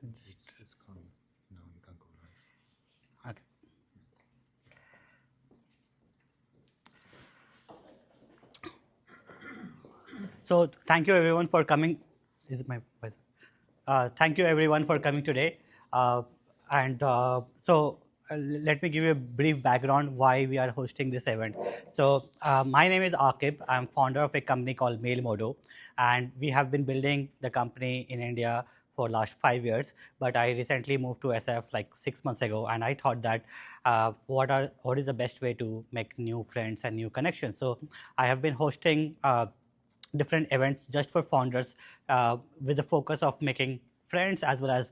It's coming. Now you can go live. Okay. So thank you everyone for coming. Is it my voice? Thank you everyone for coming today. Let me give you a brief background why we are hosting this event. So my name is Akib. I'm founder of a company called Mailmodo, and we have been building the company in India for last 5 years. But I recently moved to SF like 6 months ago, and I thought that what is the best way to make new friends and new connections. So I have been hosting different events just for founders with the focus of making friends as well as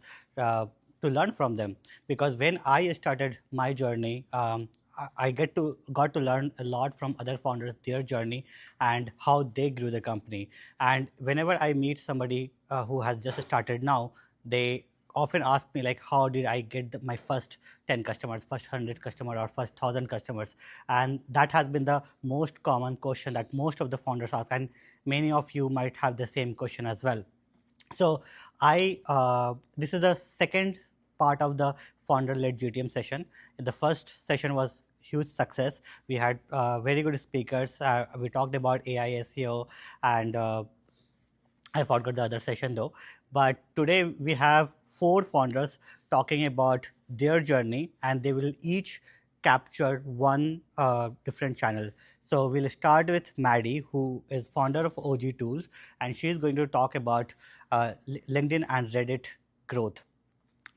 to learn from them. Because when I started my journey, I got to learn a lot from other founders, their journey and how they grew the company. And whenever I meet somebody who has just started now, they often ask me like, how did I get my first 10 customers, first 100 customer or first 1000 customers? And that has been the most common question that most of the founders ask, and many of you might have the same question as well. So this is the second part of the founder-led GTM session. The first session was huge success. We had very good speakers. We talked about AI, SEO, and I forgot the other session though. But today we have 4 founders talking about their journey, and they will each capture one different channel. So we'll start with Maddie, who is founder of OGTools, and she's going to talk about LinkedIn and Reddit growth.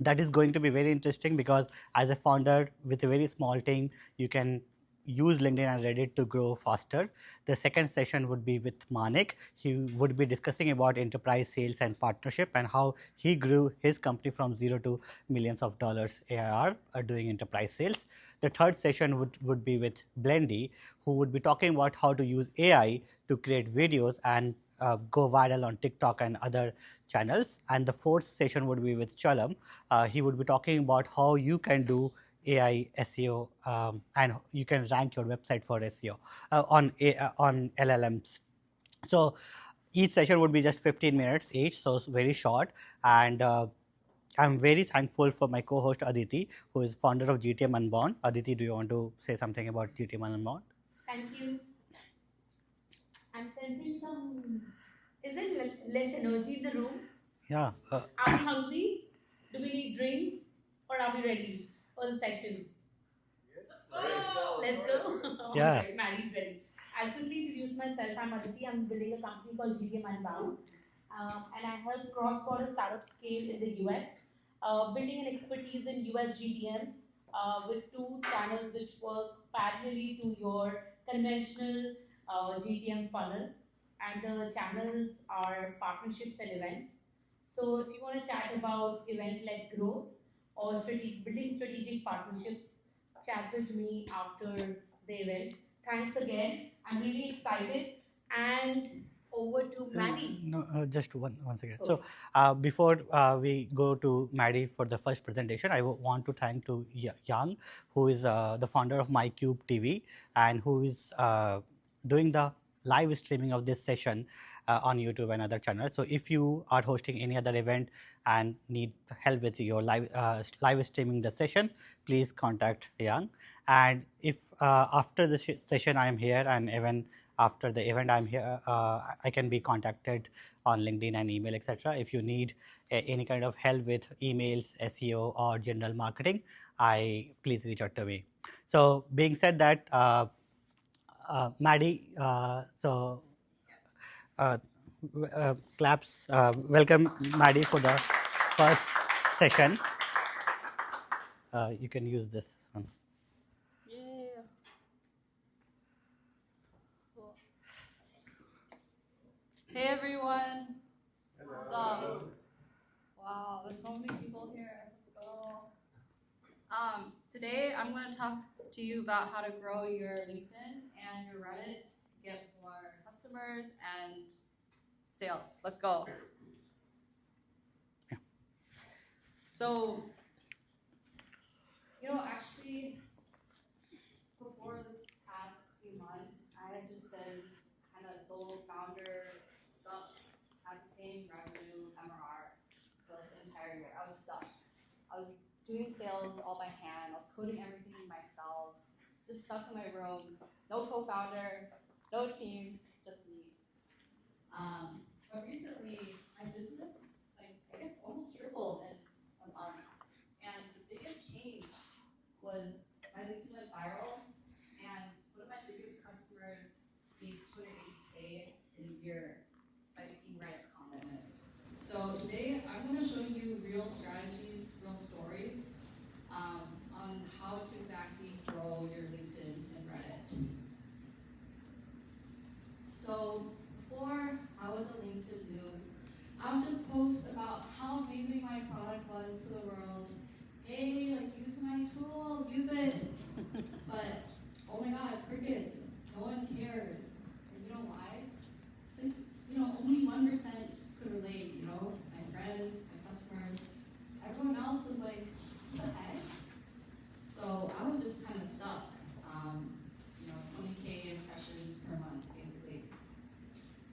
That is going to be very interesting because as a founder with a very small team, you can use LinkedIn and Reddit to grow faster. The second session would be with Manik. He would be discussing about enterprise sales and partnership and how he grew his company from zero to millions of dollars ARR doing enterprise sales. The third session would be with Blendy, who would be talking about how to use AI to create videos and go viral on TikTok and other channels. And the fourth session would be with Chalam. He would be talking about how you can do AI SEO and you can rank your website for SEO on LLMs. So each session would be just 15 minutes each, so it's very short. And I'm very thankful for my co-host Aditi, who is founder of GTM Unbound. Aditi, do you want to say something about GTM Unbound? Thank you. I'm sensing some, is it less energy in the room? Yeah. Are we hungry? Do we need drinks? Or are we ready for the session? Let's go. All Yeah. right, Maddie's ready. I'll quickly introduce myself. I'm Aditi. I'm building a company called GTM Unbound. And I help cross-border startups scale in the US, building an expertise in US GTM with 2 channels which work parallelly to your conventional GTM funnel. And the channels are partnerships and events. So if you want to chat about event-led growth or building strategic partnerships, chat with me after the event. Thanks again. I'm really excited. And over to Maddie. No, just one second. Okay. So before we go to Maddie for the first presentation, I want to thank to Yang, who is the founder of MyCube TV and who is doing the live streaming of this session on YouTube and other channels. So if you are hosting any other event and need help with your live streaming the session, please contact Yang. And if after the session I am here, and even after the event I'm here, I can be contacted on LinkedIn and email, etc. If you need any kind of help with emails, SEO, or general marketing, please reach out to me. So being said that, Maddie, claps. Welcome, Maddie, for the first session. You can use this one. Yeah. Cool. Hey everyone. What's up? Wow, there's so many people here. Let's go. Today I'm going to talk to you about how to grow your LinkedIn and your Reddit, get more customers and sales. Let's go. Yeah. So, actually, before this past few months, I had just been kind of solo founder stuff, had the same revenue MRR for like the entire barrier. I was stuck. I was doing sales all by hand. I was coding everything myself, just stuck in my room. No co-founder, no team, just me. But recently, my business, like, I guess, almost tripled in a month. And the biggest change was my LinkedIn went viral, and one of my biggest customers made 280K in a year by making Reddit comments. So today, I'm going to show you real strategies, real stories on how to exactly grow your LinkedIn and Reddit. So before I was a LinkedIn noob, I would just post about how amazing my product was to the world. Hey, like, use my tool, use it. But, oh my God, crickets, no one cared. And you know why? Like, only 1% could relate, my friends, my customers. Everyone else was like, what the heck? So I was just kind of stuck, 20K impressions per month, basically.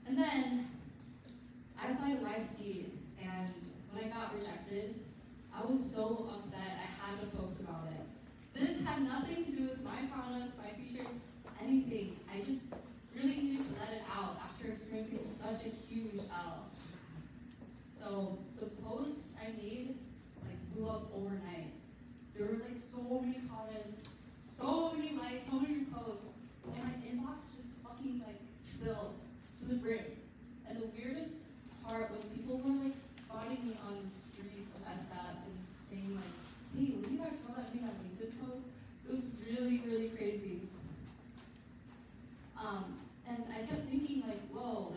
And then I applied to YC, and when I got rejected, I was so upset I had to post about it. This had nothing to do with my product, my features, anything. I just really needed to let it out after experiencing such a huge L. So the post I made blew up overnight. There were so many comments, so many likes, so many posts, and my inbox just fucking filled to the brim. And the weirdest part was people were spotting me on the streets of SF and saying hey, will you guys know that thing that LinkedIn post? It was really, really crazy. And I kept thinking whoa,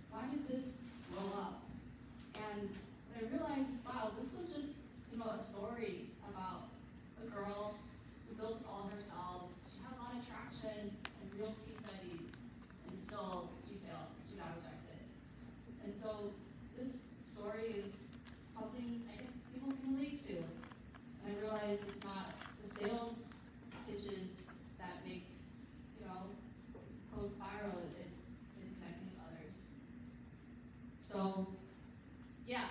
why did this blow up? And what I realized is, wow, this was just, a story about a girl who built it all herself. She had a lot of traction and real case studies, and still she failed. She got rejected. And so this story is something I guess people can relate to. And I realize it's not the sales pitches that makes, post viral. It's connecting with others. So yeah,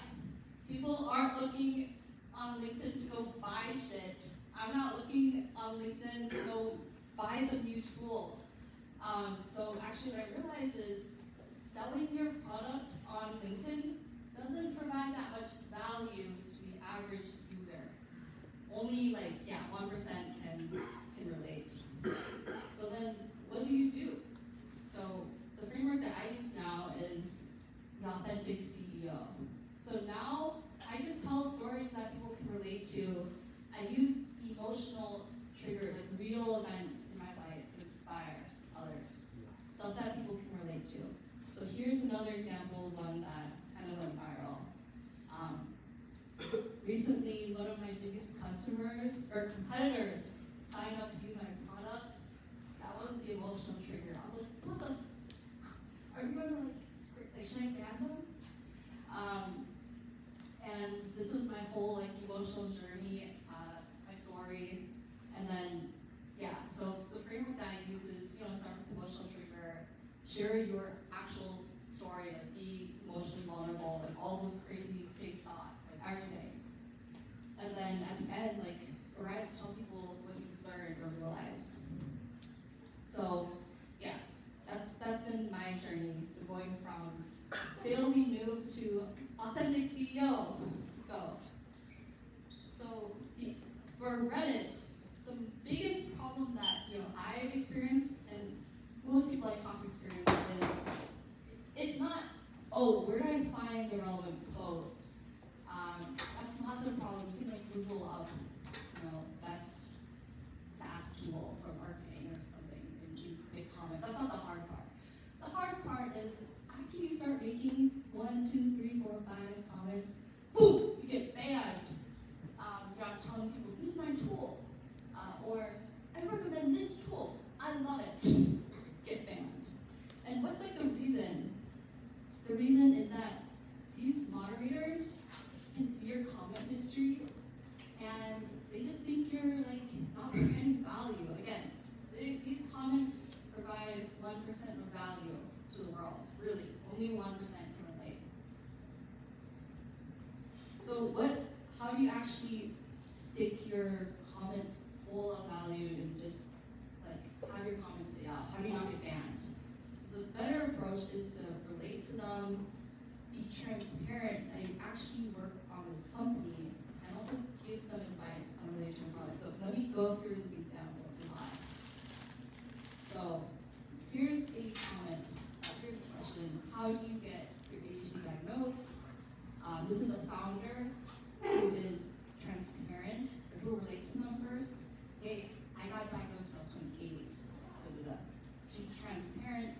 people aren't looking on LinkedIn to go buy shit. I'm not looking on LinkedIn to go buy some new tool. So actually what I realized is selling your product on LinkedIn doesn't provide that much value to the average user. Only 1% can relate. So then what do? So the framework that I use now is the authentic CEO. So now I just tell stories that people can relate to. I use emotional triggers, real events in my life to inspire others. Stuff that people can relate to. So here's another example of one that kind of went viral. Recently, one of my biggest customers or competitors signed up to use my product. That was the emotional trigger. I was like, what the? Are you going to should I ban them? And this was my whole emotional journey, my story, and then so the framework that I use is start with emotional trigger, share your actual story, be emotionally vulnerable, all those crazy big thoughts, everything, and then at the end tell people what you've learned or realized. So that's been my journey. So going from salesy noob to authentic CEO. Let's go. So for Reddit, the biggest problem that I've experienced, and most people I talk to experience, is it's not, oh, where do I find the relevant posts? That's not the problem. You can Google up, best SaaS tool for marketing or something, and you make comments. That's not the hard part. The hard part is after you start making 1, 2, 3, 4, 5 comments, boom, you get banned. You're not telling people, use my tool. Or, I recommend this tool. I love it. Get banned. And what's the reason? The reason is that these moderators can see your comment history, and they just think you're not providing value. Again, these comments provide 1% of value to the world. Really, only 1% can relate. So what actually stick your comments full of value and just like have your comments stay up? How do you not get banned? So the better approach is to relate to them, be transparent that you actually work on this company, and also give them advice on related to your product. So let me go through the examples live. So here's a comment, here's a question. How do you get your ADHD diagnosed? This is a founder who is transparent, or who relates to them first. Hey, I got diagnosed when I was 28. She's transparent.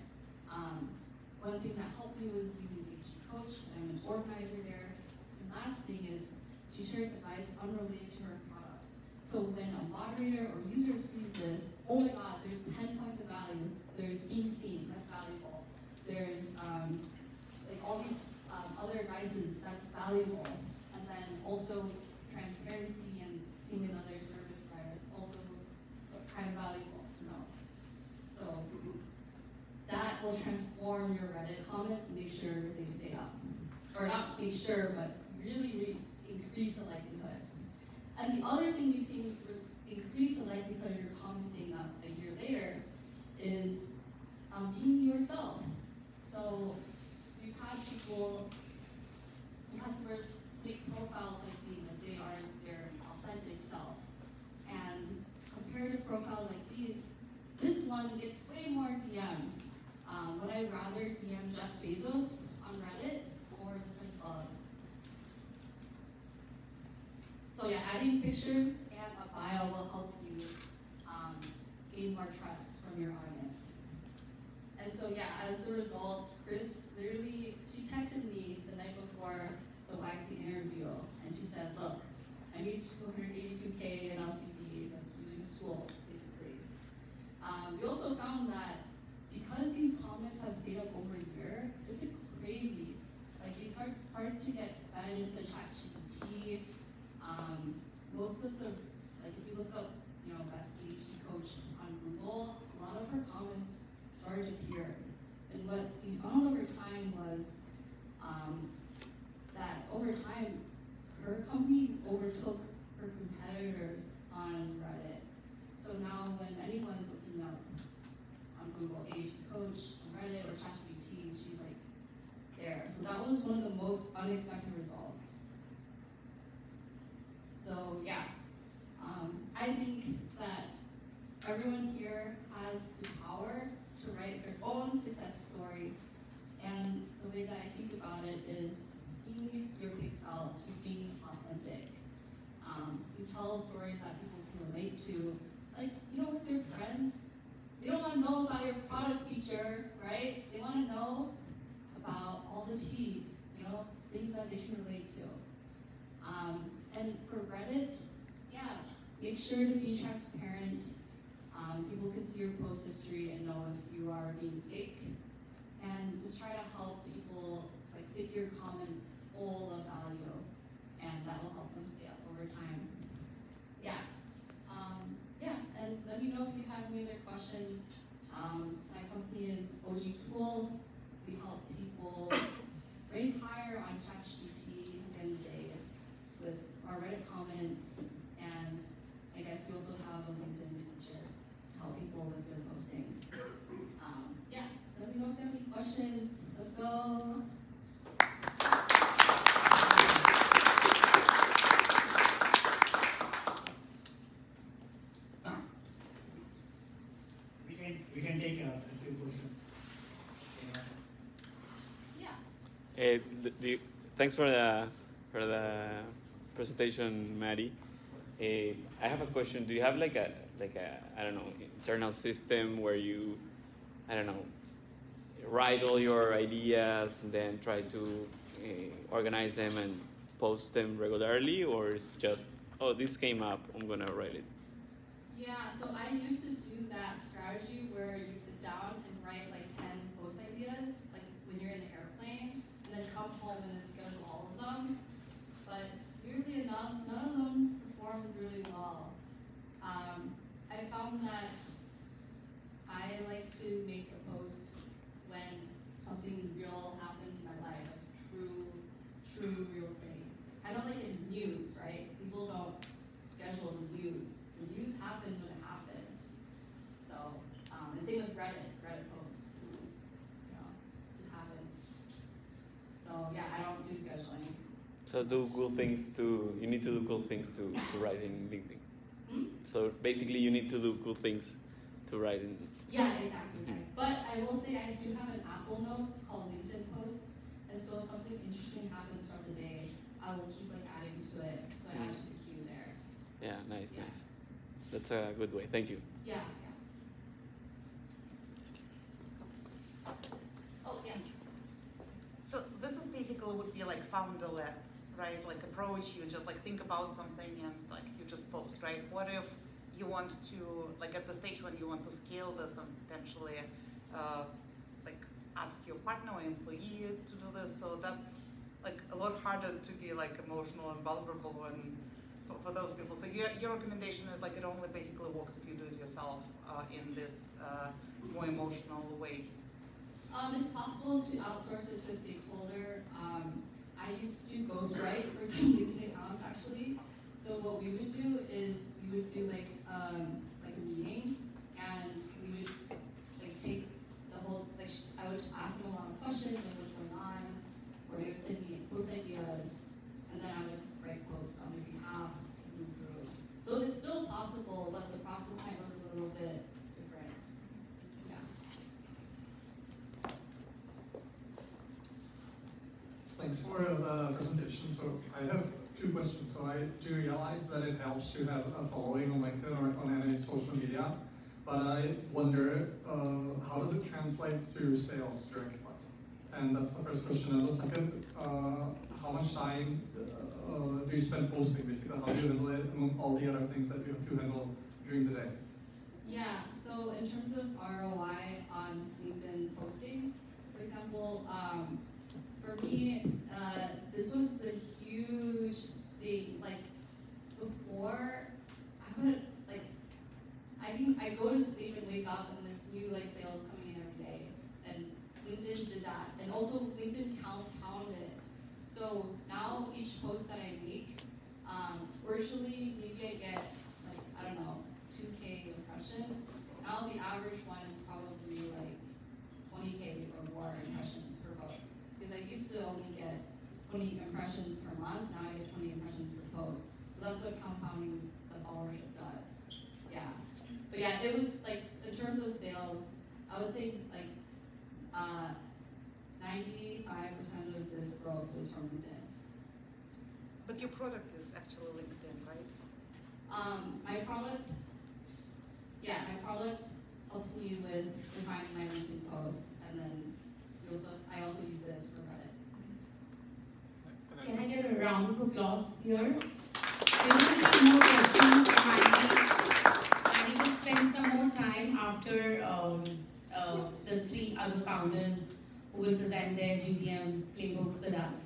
One thing that helped me was using the ADHD coach, and I'm an organizer there. And last thing is, she shares advice unrelated to her product. So when a moderator or user sees this, oh my God, there's 10 points of value. There's being seen, that's valuable. There's like all these other advices, that's valuable. And then also transparency and seeing another service providers, also kind of valuable to know. So that will transform your Reddit comments and make sure they stay up. Or not make sure, but really increase the likelihood. And the other thing we've seen increase the likelihood of your comments staying up a year later is being yourself. So we've had customers make profiles like these, that they are their authentic self. And compared to profiles like these, this one gets way more DMs. Would I rather DM Jeff Bezos on Reddit or this like So yeah, adding pictures and a bio will help you gain more trust from your audience. And so yeah, as a result, Chris literally, she texted me the night before the YC interview, and she said, look, I made 282K in LCB, like using school, basically. We also found that because these comments have stayed up over a year, it's crazy. Like they started to get fed into ChatGPT. Most of the, like if you look up, best PhD coach on Google, a lot of her comments started to appear. And what we found over time was that over time, her company overtook her competitors on Reddit. So now when anyone's looking up on Google PhD coach on Reddit or ChatGPT, she's like there. So that was one of the most unexpected results. So yeah, I think that everyone here has the power to write their own success story. And the way that I think about it is being your big self, just being authentic. You tell stories that people can relate to. Like, with your friends, they don't want to know about your product feature, right? They want to know about all the tea, things that they can relate to. And for Reddit, yeah, make sure to be transparent. People can see your post history and know if you are being fake. And just try to help people stick your comments full of value, and that will help them stay up over time. Yeah. And let me know if you have any other questions. My company is OGTool. We help people rank higher on ChatGPT at the end of the day with our Reddit comments, and I guess we also have a LinkedIn feature to help people with their posting. Let me know if you have any questions. Let's go. We can take a few questions. Yeah. Thanks for the presentation, Maddie. I have a question. Do you have like a I don't know, internal system where you, I don't know, write all your ideas and then try to organize them and post them regularly, or it's just, oh, this came up, I'm gonna write it? Yeah, so I used to do that strategy where you sit down and write like 10 post ideas, like when you're in the airplane, and then come home and then schedule all of them. But weirdly enough, none of them performed really well. I found that I like to make a post when something real happens in my life, like true real thing. I don't like in news, right? People schedule reviews. Reviews happen when it happens. So, and same with Reddit posts, just happens. So yeah, I don't do scheduling. So do cool things you need to do cool things to write in LinkedIn. So basically you need to do cool things to write in. Yeah, exactly. But I will say I do have an Apple Notes called LinkedIn Posts, and so if something interesting happens throughout the day, I will keep adding to it, so I add to the queue there. Yeah, nice. That's a good way. Thank you. Yeah. Oh, yeah. So this is basically would be like founder-led, right? Like approach, you just think about something and you just post, right? What if you want to, at the stage when you want to scale this and potentially ask your partner or employee to do this? So that's a lot harder to be emotional and vulnerable when for those people. So your recommendation is it only basically works if you do it yourself in this more emotional way. It's possible to outsource it to a stakeholder. I used to ghostwrite for some LinkedIn accounts actually. So what we would do is we would do a meeting, and we would take the whole I would ask them a lot of questions what's going on, or they would send me post ideas, and then I would write posts on their behalf and move through. So it's still possible, but the process might look a little bit different. Yeah. Thanks for the presentation. So I have two questions. So I do realize that it helps to have a following on LinkedIn or on any social media, but I wonder how does it translate to sales directly? And that's the first question. And the second, how much time do you spend posting basically? How do you handle it among all the other things that you have to handle during the day? Yeah, so in terms of ROI on LinkedIn posting, for example, for me, this was the huge thing. Before, I go to sleep and wake up and there's new sales coming in every day, and LinkedIn did that, and also LinkedIn counted. So now each post that I make, virtually you can get 2K impressions. Now the average one is probably 20K or more impressions per post. Because I used to only get 20 impressions per month, now I get 20 impressions per post. So that's what compounding the followership does. Yeah. But yeah, it was in terms of sales, I would say 95% of this growth was from LinkedIn. But your product is actually LinkedIn, right? My product helps me with refining my LinkedIn posts, and then I also use this for Reddit. Can I get a round of applause here? There will be more questions. Maddie will spend some more time after the three other founders who will present their GTM playbooks with us.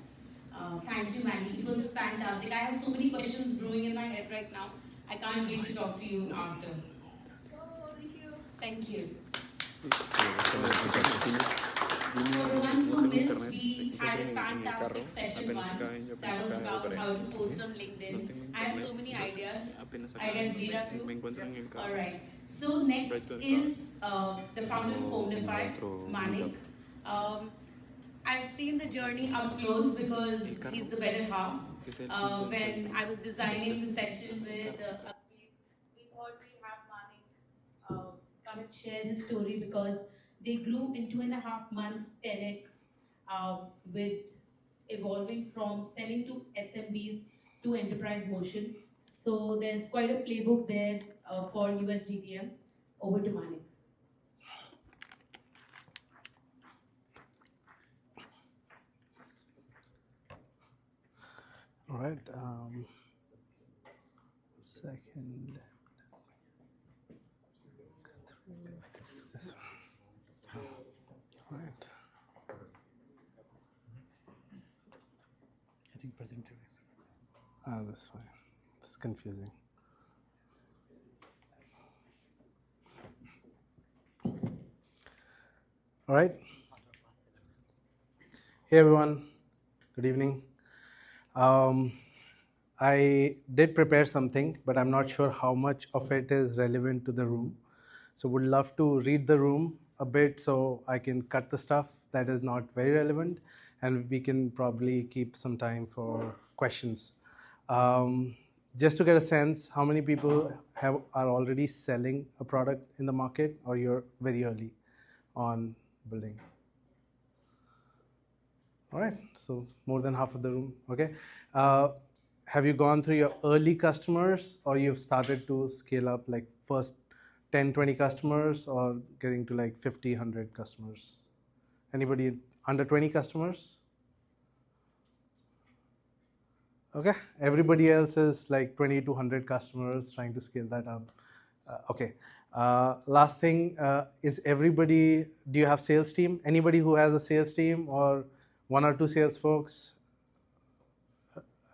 Thank you, Maddie. It was fantastic. I have so many questions brewing in my head right now. I can't wait to talk to you after. Thank you. For the ones who missed, we had a fantastic session one that was about how to post on LinkedIn. I have so many ideas. Ideas data too. All right. So next is the founder of Phonify, Manik. I've seen the journey up close because he's the better half. When I was designing the session with we thought we'd have Manik come and share his story because they grew in 2.5 months 10x with evolving from selling to SMBs to enterprise motion. So there's quite a playbook there for USGTM. Over to Manik. All right. Second. This one. All right. I think presenter. This way. This is confusing. All right. Hey everyone. Good evening. I did prepare something, but I'm not sure how much of it is relevant to the room. So would love to read the room a bit so I can cut the stuff that is not very relevant, and we can probably keep some time for questions. Just to get a sense, how many people are already selling a product in the market, or you're very early on building? All right, so more than half of the room, okay. Have you gone through your early customers, or you've started to scale up like first 10, 20 customers, or getting to like 50, 100 customers? Anybody under 20 customers? Okay, everybody else is like 20 to 100 customers trying to scale that up. Okay, last thing, is everybody, do you have sales team? Anybody who has a sales team or one or two sales folks?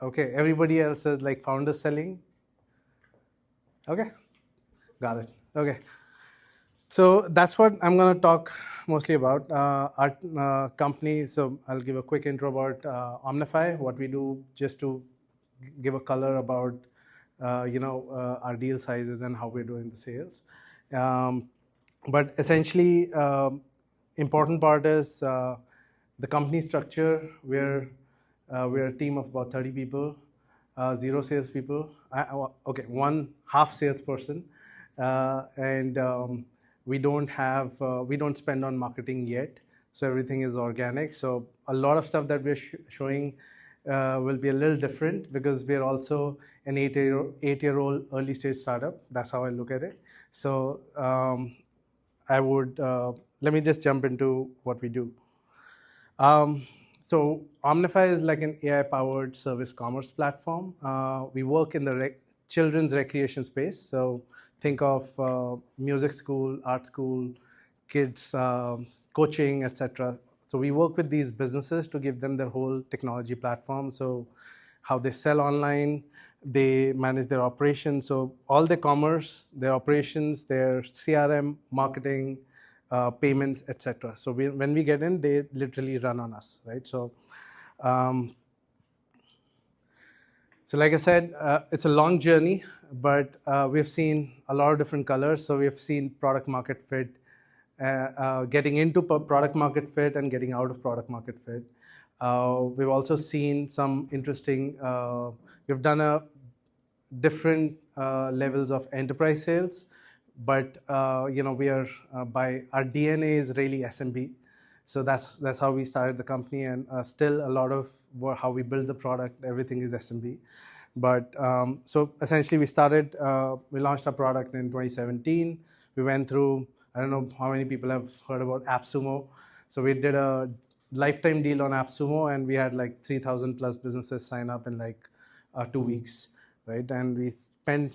Okay, everybody else is like founder selling? Okay, got it. Okay, so that's what I'm going to talk mostly about. Our company, so I'll give a quick intro about Omnify, what we do, just to give a color about our deal sizes and how we're doing the sales. But essentially, important part is the company structure. We're a team of about 30 people, 0 salespeople. Okay, 1 half salesperson, and we don't spend on marketing yet, so everything is organic. So a lot of stuff that we're showing will be a little different because we're also an 8-year-old early stage startup. That's how I look at it. So I would let me just jump into what we do. So Omnify is like an AI-powered service commerce platform. We work in the children's recreation space. So think of music school, art school, kids, coaching, etc. So we work with these businesses to give them their whole technology platform. So how they sell online, they manage their operations. So all the commerce, their operations, their CRM, marketing, payments, etc. So when we get in, they literally run on us, right? So like I said, it's a long journey, but we've seen a lot of different colors. So we've seen product market fit, getting into product market fit and getting out of product market fit. We've also seen some interesting, we've done a different levels of enterprise sales, but we are by our DNA is really SMB. So that's how we started the company, and still a lot of how we build the product, everything is SMB. But so essentially we launched our product in 2017. We went through, I don't know how many people have heard about AppSumo. So we did a lifetime deal on AppSumo, and we had like 3,000 plus businesses sign up in like 2 weeks, right? And we spent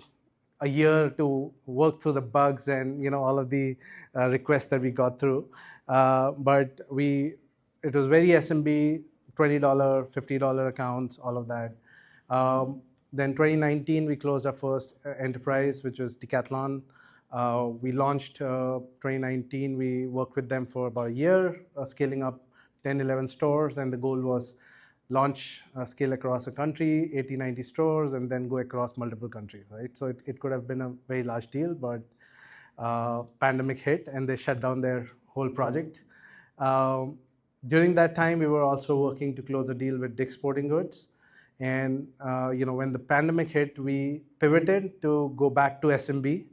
a year to work through the bugs and all of the requests that we got through. But it was very SMB, $20, $50 accounts, all of that. Then 2019, we closed our first enterprise, which was Decathlon. We launched 2019. We worked with them for about a year, scaling up 10, 11 stores, and the goal was launch, scale across a country, 80, 90 stores, and then go across multiple countries, right? So it could have been a very large deal, but pandemic hit and they shut down their whole project. During that time, we were also working to close a deal with Dick's Sporting Goods. And when the pandemic hit, we pivoted to go back to SMB.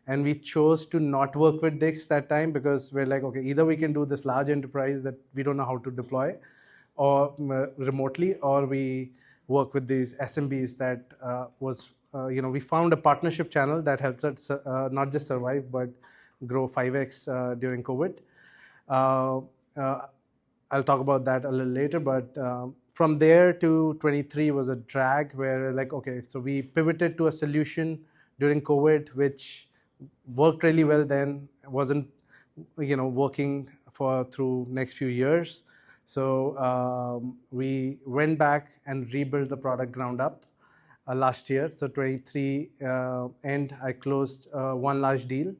And we chose to not work with Dick's that time because we're like, okay, either we can do this large enterprise that we don't know how to deploy or remotely, or we work with these SMBs that we found a partnership channel that helps us not just survive, but grow 5x during COVID. I'll talk about that a little later, but from there to 23 was a drag where like, okay, so we pivoted to a solution during COVID, which worked really well then, wasn't working through next few years. So we went back and rebuilt the product ground up last year. So 23 end, I closed one large deal.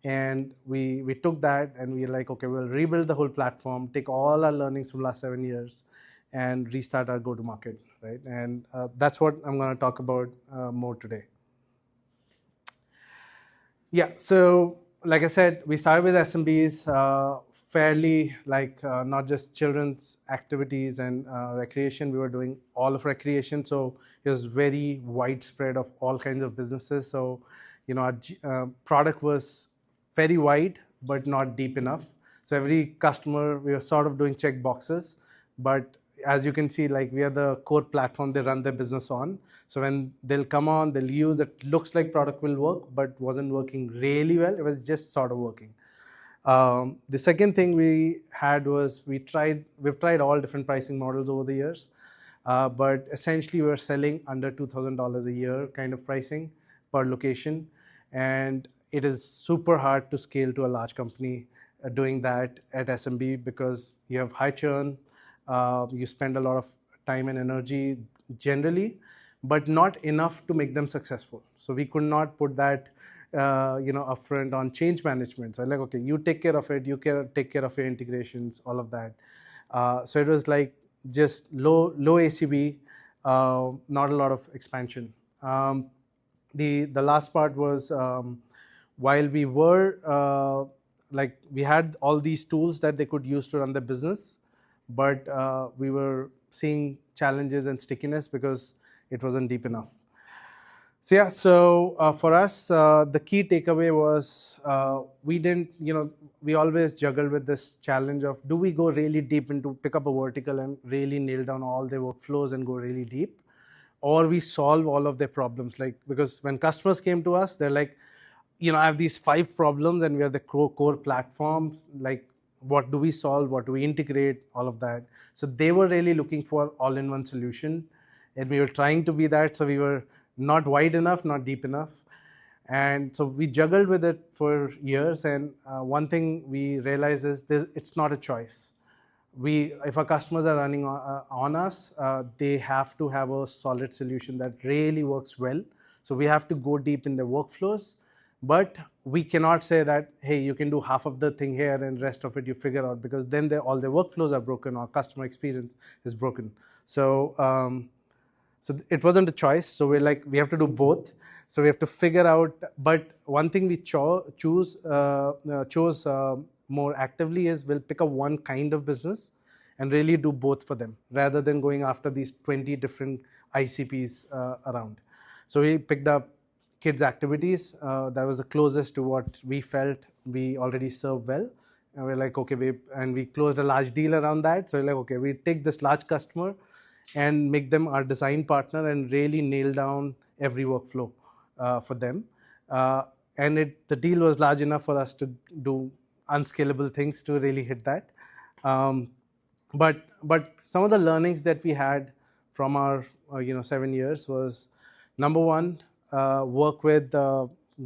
And we took that and we were like, okay, we'll rebuild the whole platform, take all our learnings from last 7 years and restart our go-to-market, right? And that's what I'm going to talk about more today. Yeah, so like I said, we started with SMBs, fairly like not just children's activities and recreation. We were doing all of recreation, so it was very widespread of all kinds of businesses. So, our product was very wide, but not deep enough. So every customer, we were sort of doing check boxes, but as you can see, like we are the core platform they run their business on. So when they'll come on, they'll use it. Looks like product will work, but wasn't working really well. It was just sort of working. The second thing we had was we've tried all different pricing models over the years, but essentially we were selling under $2,000 a year kind of pricing per location, and it is super hard to scale to a large company doing that at SMB because you have high churn, you spend a lot of time and energy generally, but not enough to make them successful. So we could not put that upfront on change management. So like, okay, you take care of it, take care of your integrations, all of that. So it was like just low ACV, not a lot of expansion. The last part was while we were we had all these tools that they could use to run their business, but we were seeing challenges and stickiness because it wasn't deep enough. So yeah, so for us, the key takeaway was we always juggle with this challenge of, do we go really deep into pick up a vertical and really nail down all their workflows and go really deep, or we solve all of their problems? Like, because when customers came to us, they're like, I have these 5 problems and we are the core platforms. Like, what do we solve? What do we integrate? All of that. So they were really looking for all-in-one solution, and we were trying to be that. So we were not wide enough, not deep enough. And so we juggled with it for years. And one thing we realized is it's not a choice. If our customers are running on us, they have to have a solid solution that really works well. So we have to go deep in the workflows, but we cannot say that, hey, you can do half of the thing here and rest of it you figure out, because then all the workflows are broken or customer experience is broken. So it wasn't a choice. So we're like, we have to do both. So we have to figure out. But one thing we chose more actively is we'll pick up one kind of business and really do both for them, rather than going after these 20 different ICPs around. So we picked up kids activities. That was the closest to what we felt we already serve well. And we're like, okay, we closed a large deal around that. So we're like, okay, we take this large customer and make them our design partner and really nail down every workflow for them. And the deal was large enough for us to do unscalable things to really hit that. But some of the learnings that we had from our 7 years was, number one, work with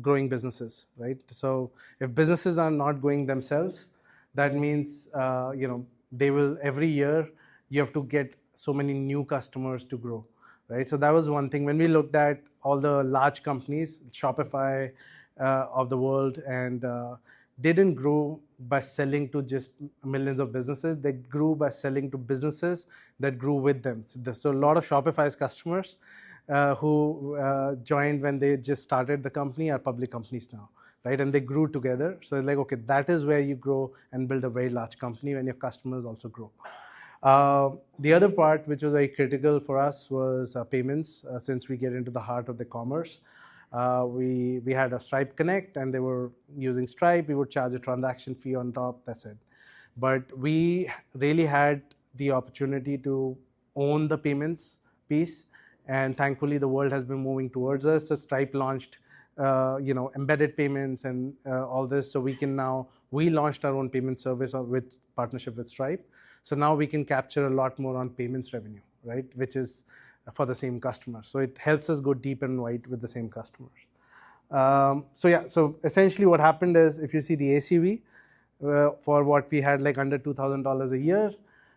growing businesses, right? So if businesses are not going themselves, that means they will, every year you have to get so many new customers to grow, right? So that was one thing. When we looked at all the large companies, Shopify of the world, and they didn't grow by selling to just millions of businesses. They grew by selling to businesses that grew with them. So a lot of Shopify's customers who joined when they just started the company are public companies now, right? And they grew together. So it's like, okay, that is where you grow and build a very large company when your customers also grow. The other part, which was very critical for us, was payments. Since we get into the heart of the commerce, we had a Stripe Connect, and they were using Stripe. We would charge a transaction fee on top. That's it. But we really had the opportunity to own the payments piece, and thankfully the world has been moving towards us. So Stripe launched, embedded payments and all this. So we launched our own payment service with partnership with Stripe. So now we can capture a lot more on payments revenue, right? Which is for the same customer. So it helps us go deep and wide with the same customers. So essentially what happened is, if you see the ACV for what we had, like under $2,000 a year,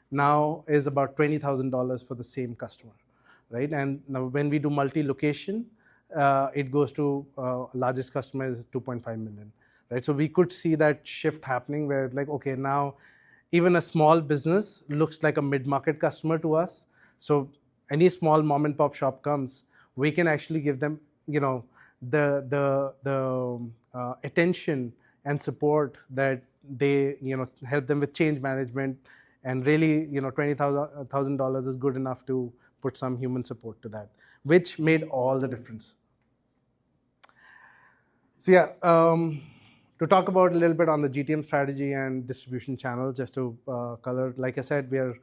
now is about $20,000 for the same customer, right? And now when we do multi-location, it goes to largest customer is 2.5 million, right? So we could see that shift happening where it's like, okay, now even a small business looks like a mid-market customer to us. So any small mom and pop shop comes, we can actually give them, the attention and support that they, help them with change management, and really, $20,000 is good enough to put some human support to that, which made all the difference. So yeah, to talk about a little bit on the GTM strategy and distribution channel, just to color, like I said, we are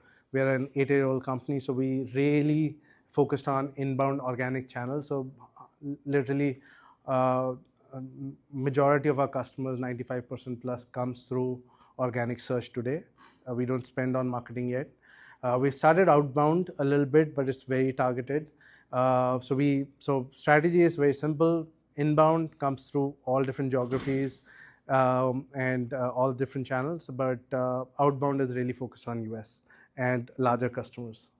an 8-year-old company, so we really focused on inbound organic channels. So literally, majority of our customers, 95% plus, comes through organic search today. We don't spend on marketing yet. We started outbound a little bit, but it's very targeted. So strategy is very simple. Inbound comes through all different geographies and all different channels, but outbound is really focused on US and larger customers.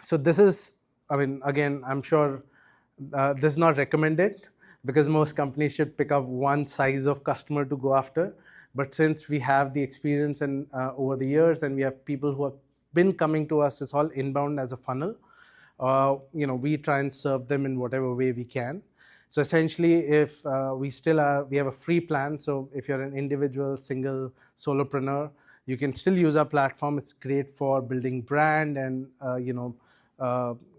So this is, again, I'm sure this is not recommended, because most companies should pick up one size of customer to go after. But since we have the experience and over the years, and we have people who have been coming to us, it's all inbound as a funnel. We try and serve them in whatever way we can. So essentially, if we have a free plan. So if you're an individual, single solopreneur, you can still use our platform. It's great for building brand and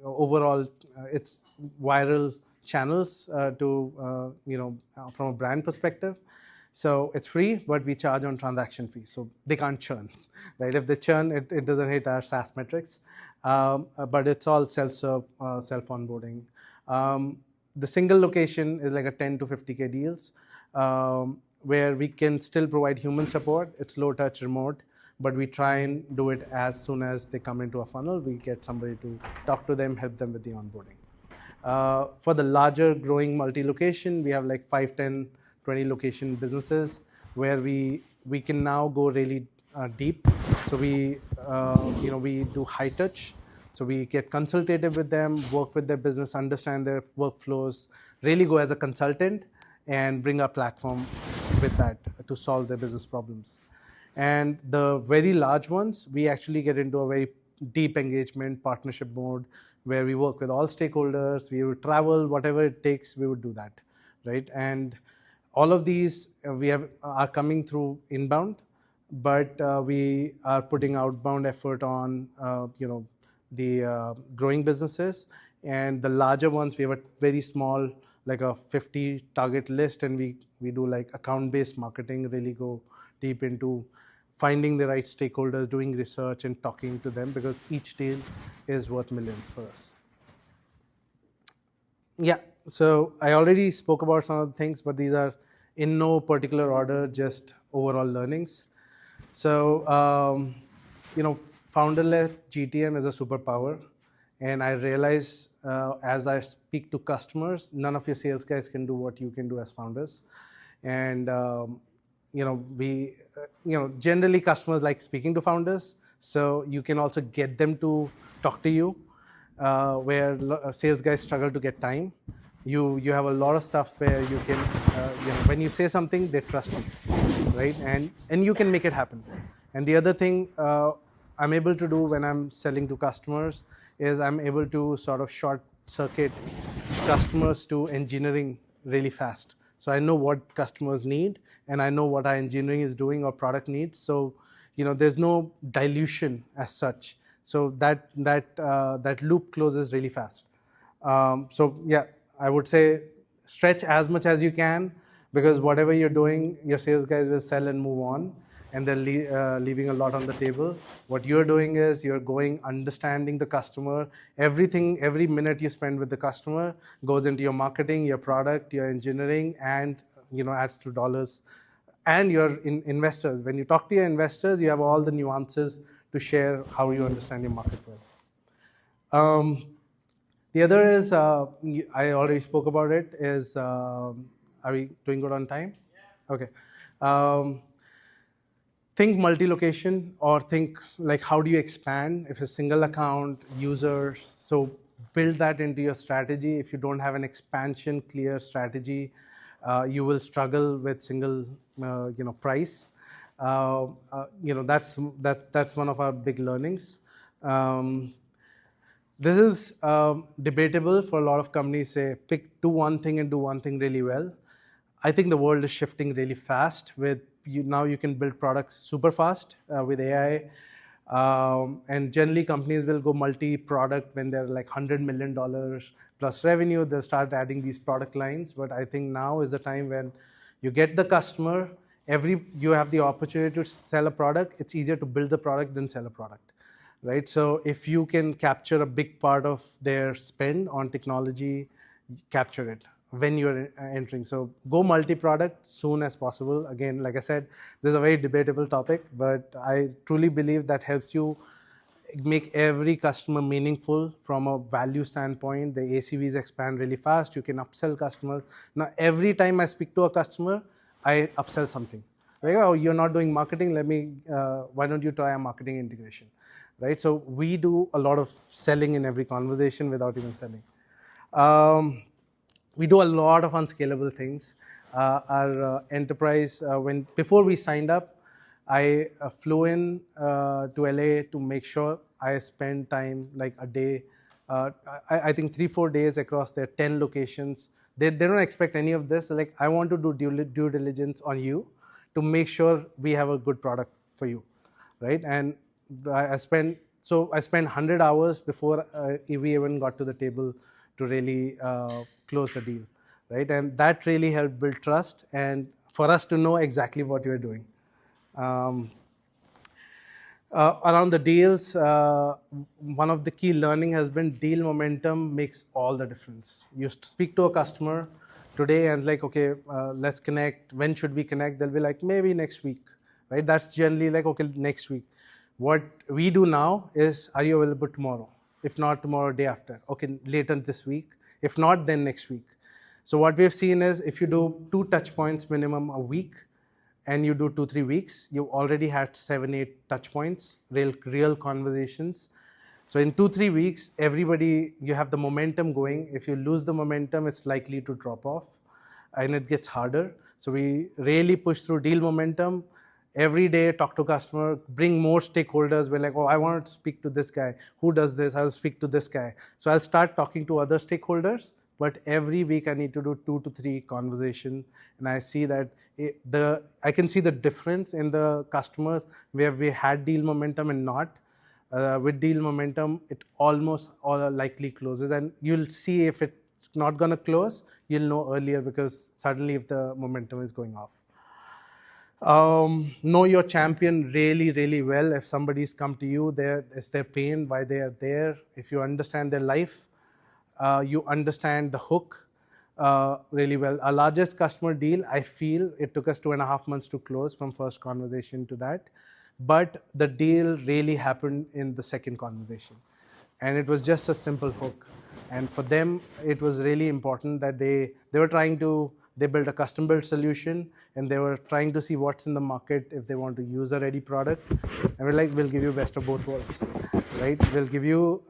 overall, it's viral channels from a brand perspective. So it's free, but we charge on transaction fees. So they can't churn, right? If they churn, it doesn't hit our SaaS metrics. But it's all self-serve, self-onboarding. The single location is like a 10 to 50K deals, where we can still provide human support. It's low touch, remote, but we try and do it as soon as they come into a funnel. We get somebody to talk to them, help them with the onboarding. For the larger growing multi-location, we have like 5, 10, 20 location businesses where we can now go really deep. So we do high touch. So we get consultative with them, work with their business, understand their workflows, really go as a consultant and bring our platform with that to solve their business problems. And the very large ones, we actually get into a very deep engagement partnership mode where we work with all stakeholders. We would travel, whatever it takes, we would do that, right? And all of these are coming through inbound, but we are putting outbound effort on the growing businesses. And the larger ones, we have a very small, like a 50 target list, and we do like account-based marketing, really go deep into finding the right stakeholders, doing research and talking to them, because each deal is worth millions for us. Yeah, so I already spoke about some of the things, but these are in no particular order, just overall learnings. So, Founder-led-GTM is a superpower. And I realize as I speak to customers, none of your sales guys can do what you can do as founders. And generally customers like speaking to founders, so you can also get them to talk to you, where sales guys struggle to get time. You have a lot of stuff where you can, when you say something, they trust you, right? And you can make it happen. And the other thing I'm able to do when I'm selling to customers is I'm able to sort of short circuit customers to engineering really fast. So I know what customers need, and I know what our engineering is doing or product needs. So, there's no dilution as such. So that loop closes really fast. So yeah, I would say stretch as much as you can, because whatever you're doing, your sales guys will sell and move on, and they're leaving a lot on the table. What you're doing is you're going, understanding the customer. Everything, every minute you spend with the customer goes into your marketing, your product, your engineering, and adds to dollars. And your investors. When you talk to your investors, you have all the nuances to share how you understand your market well. The other is, I already spoke about it, is, are we doing good on time? Yeah. Okay. Think multi-location, or think like how do you expand if a single account, users. So build that into your strategy. If you don't have an expansion clear strategy, you will struggle with single price. That's one of our big learnings. This is debatable for a lot of companies. Say, do one thing and do one thing really well. I think the world is shifting really fast. Now you can build products super fast with AI. And generally, companies will go multi-product when they're like $100 million plus revenue. They'll start adding these product lines. But I think now is the time when you get the customer, you have the opportunity to sell a product. It's easier to build the product than sell a product, right? So if you can capture a big part of their spend on technology, capture it when you're entering. So go multi-product soon as possible. Again, like I said, this is a very debatable topic, but I truly believe that helps you make every customer meaningful from a value standpoint. The ACVs expand really fast. You can upsell customers. Now, every time I speak to a customer, I upsell something. Like, oh, you're not doing marketing. Why don't you try a marketing integration, right? So we do a lot of selling in every conversation without even selling. We do a lot of unscalable things. Our enterprise, before we signed up, I flew in to LA to make sure I spend time, like a day, I think 3-4 days across their 10 locations. They don't expect any of this. Like, I want to do due diligence on you to make sure we have a good product for you, right? And I spent 100 hours before we even got to the table to really close the deal, right? And that really helped build trust and for us to know exactly what you're doing. Around the deals, one of the key learning has been deal momentum makes all the difference. You speak to a customer today and like, okay, let's connect. When should we connect? They'll be like, maybe next week, right? That's generally like, okay, next week. What we do now is, are you available tomorrow? If not tomorrow, day after. Okay, later this week. If not, then next week. So what we've seen is if you do 2 touch points minimum a week and you do 2-3 weeks, you already had 7-8 touch points, real conversations. So in 2-3 weeks, you have the momentum going. If you lose the momentum, it's likely to drop off and it gets harder. So we really push through deal momentum. Every day, talk to customer, bring more stakeholders. We're like, oh, I want to speak to this guy. Who does this? I'll speak to this guy. So I'll start talking to other stakeholders, but every week I need to do 2 to 3 conversations. And I see that I can see the difference in the customers where we had deal momentum and not. With deal momentum, it almost all likely closes. And you'll see if it's not going to close, you'll know earlier because suddenly if the momentum is going off. Know your champion really, really well. If somebody's come to you, it's their pain, why they are there. If you understand their life, you understand the hook really well. Our largest customer deal, I feel it took us 2.5 months to close from first conversation to that. But the deal really happened in the second conversation. And it was just a simple hook. And for them, it was really important that they built a custom built solution and they were trying to see what's in the market if they want to use a ready product. And we're like, we'll give you best of both worlds, right? We'll give you,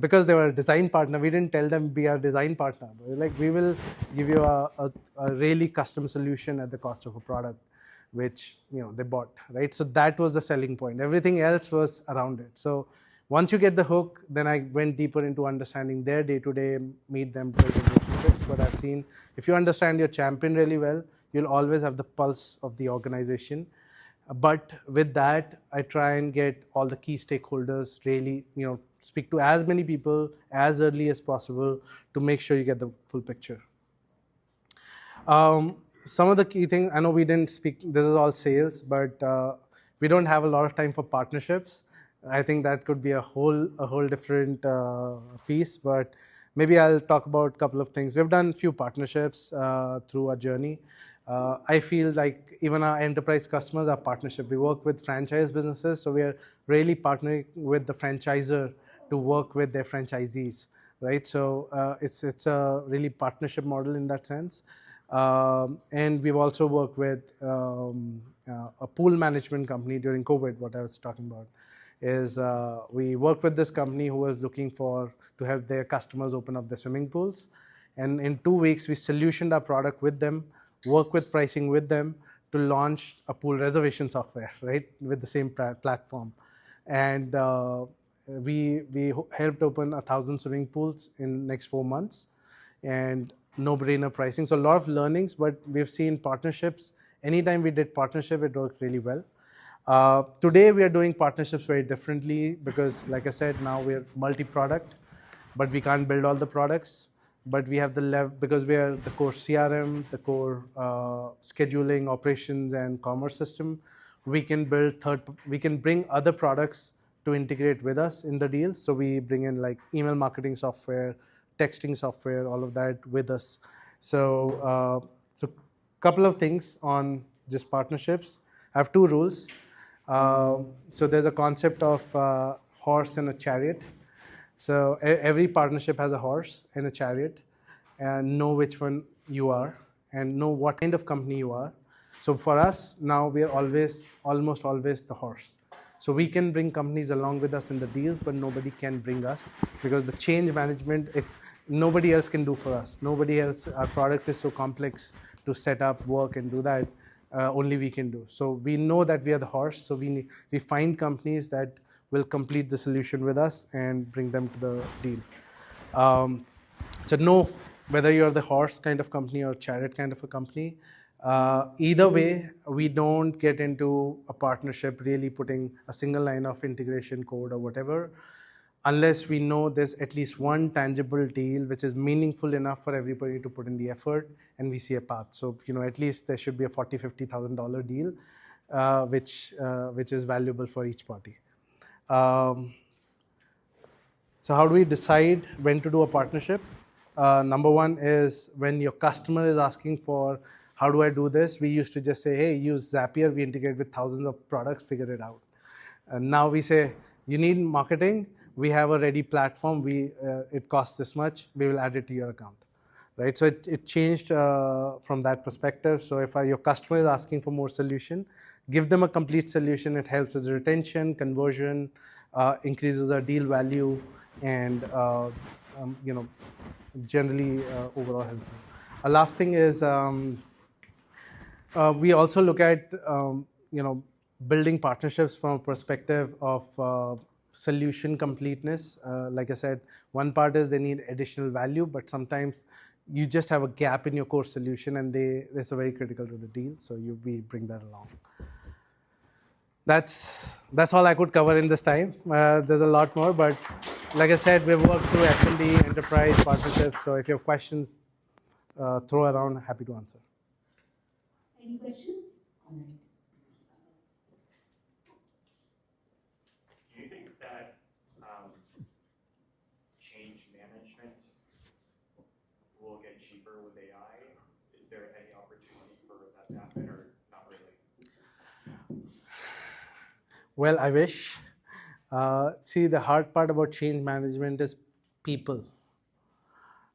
because they were a design partner, we didn't tell them be our design partner. We're like, we will give you a really custom solution at the cost of a product, which, they bought, right? So that was the selling point. Everything else was around it. So once you get the hook, then I went deeper into understanding their day-to-day, meet them, build relationships. But I've seen, if you understand your champion really well, you'll always have the pulse of the organization. But with that, I try and get all the key stakeholders really, speak to as many people as early as possible to make sure you get the full picture. Some of the key things, I know we didn't speak, this is all sales, but we don't have a lot of time for partnerships. I think that could be a whole different piece, but maybe I'll talk about a couple of things. We've done a few partnerships through our journey. I feel like even our enterprise customers are partnership. We work with franchise businesses, so we are really partnering with the franchisor to work with their franchisees, right? So it's a really partnership model in that sense. And we've also worked with a pool management company during COVID. What I was talking about is we worked with this company who was looking to help their customers open up their swimming pools. And in 2 weeks, we solutioned our product with them, work with pricing with them to launch a pool reservation software, right, with the same platform. And we helped open 1,000 swimming pools in next 4 months, and no-brainer pricing. So a lot of learnings, but we've seen partnerships. Anytime we did partnership, it worked really well. Today we are doing partnerships very differently because, like I said, now we're multi-product, but we can't build all the products. But we have the because we are the core CRM, the core scheduling, operations, and commerce system. We can bring other products to integrate with us in the deals. So we bring in like email marketing software, texting software, all of that with us. So couple of things on just partnerships. I have 2 rules. So there's a concept of horse and a chariot. So every partnership has a horse and a chariot, and know which one you are and know what kind of company you are. So for us, now we are almost always the horse. So we can bring companies along with us in the deals, but nobody can bring us because the change management, nobody else can do for us. Nobody else, our product is so complex to set up, work, and do that. Only we can do. So we know that we are the horse. So we find companies that will complete the solution with us and bring them to the deal. So know whether you're the horse kind of company or chariot kind of a company. Either way, we don't get into a partnership really putting a single line of integration code or whatever, unless we know there's at least one tangible deal which is meaningful enough for everybody to put in the effort and we see a path. So, at least there should be a $40,000-$50,000 deal, which is valuable for each party. So how do we decide when to do a partnership? Number one is when your customer is asking for, how do I do this? We used to just say, hey, use Zapier. We integrate with thousands of products, figure it out. And now we say, you need marketing? We have a ready platform. It costs this much. We will add it to your account. Right? So it changed from that perspective. So if your customer is asking for more solution, give them a complete solution. It helps with retention, conversion, increases our deal value, and generally overall helpful. Last thing is we also look at building partnerships from a perspective of solution completeness. Like I said, one part is they need additional value, but sometimes you just have a gap in your core solution, and that's very critical to the deal. So we bring that along. That's all I could cover in this time. There's a lot more, but like I said, we've worked through SMB, enterprise, partnerships. So if you have questions, throw around. Happy to answer. Any questions? All right. Do you think that change management will get cheaper with AI? Is there any opportunity for that to happen, or not really? Well, I wish. See, the hard part about change management is people,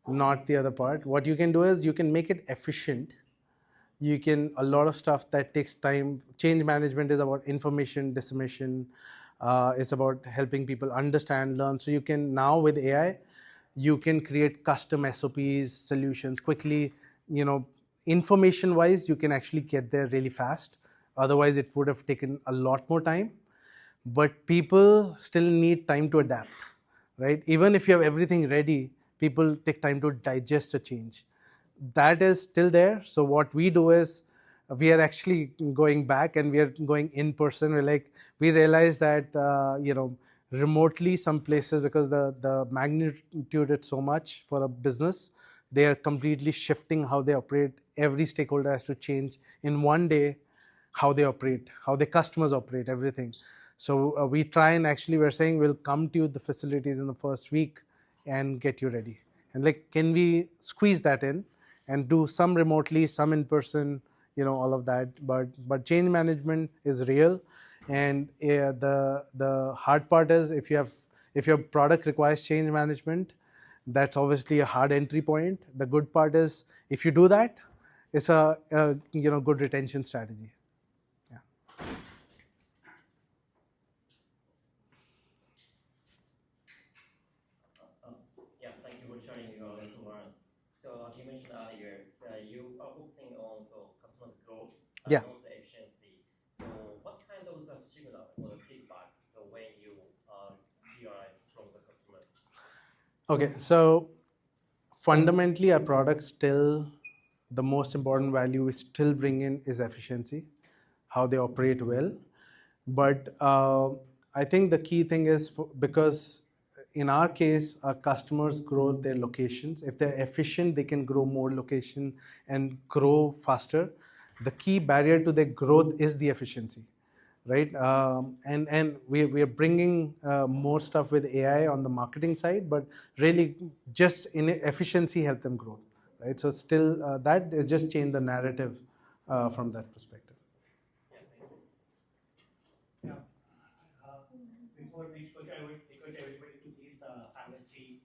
not the other part. What you can do is you can make it efficient. A lot of stuff that takes time. Change management is about information dissemination. It's about helping people understand, learn. So you can now with AI, you can create custom SOPs, solutions quickly. Information-wise, you can actually get there really fast. Otherwise, it would have taken a lot more time. But people still need time to adapt, right? Even if you have everything ready, people take time to digest a change. That is still there. So what we do is we are actually going back and we are going in person. We realize that remotely some places, because the magnitude is so much for a business, they are completely shifting how they operate. Every stakeholder has to change in one day how they operate, how their customers operate, everything. So we try and actually we're saying we'll come to the facilities in the first week and get you ready. And can we squeeze that in and do some remotely, some in person, all of that. But change management is real. And the hard part is if your product requires change management, that's obviously a hard entry point. The good part is if you do that, it's a good retention strategy. Thank you for sharing your lesson learned. So you mentioned earlier that you are focusing on customer growth and not the efficiency. So what kind of the signal or the feedback when you KPIs from the customers? Okay, so fundamentally, our product still, the most important value we still bring in is efficiency, how they operate well. But I think the key thing is because in our case, our customers grow their locations. If they're efficient, they can grow more location and grow faster. The key barrier to their growth is the efficiency, right? And we are bringing more stuff with AI on the marketing side, but really just in efficiency help them grow, right? So still that is just change the narrative from that perspective. Yeah. Before next question, I would request everybody to please have a seat.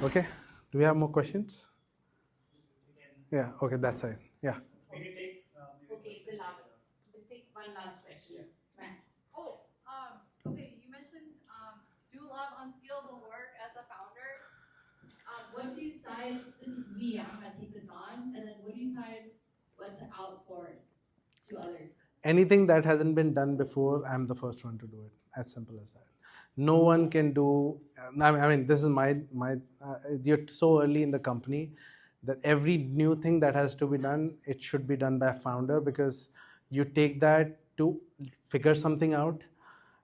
Okay. Do we have more questions? Yeah. Okay. That's it. Yeah. We can take. Okay, we'll take one last question. Matt. Oh, okay. You mentioned do a lot of unskillable work as a founder. What do you decide? This is me. I'm gonna take this on, and then what do you decide what to outsource to others? Anything that hasn't been done before, I'm the first one to do it. As simple as that. No one can do. I mean, this is my. You're so early in the company that every new thing that has to be done, it should be done by a founder, because you take that to figure something out,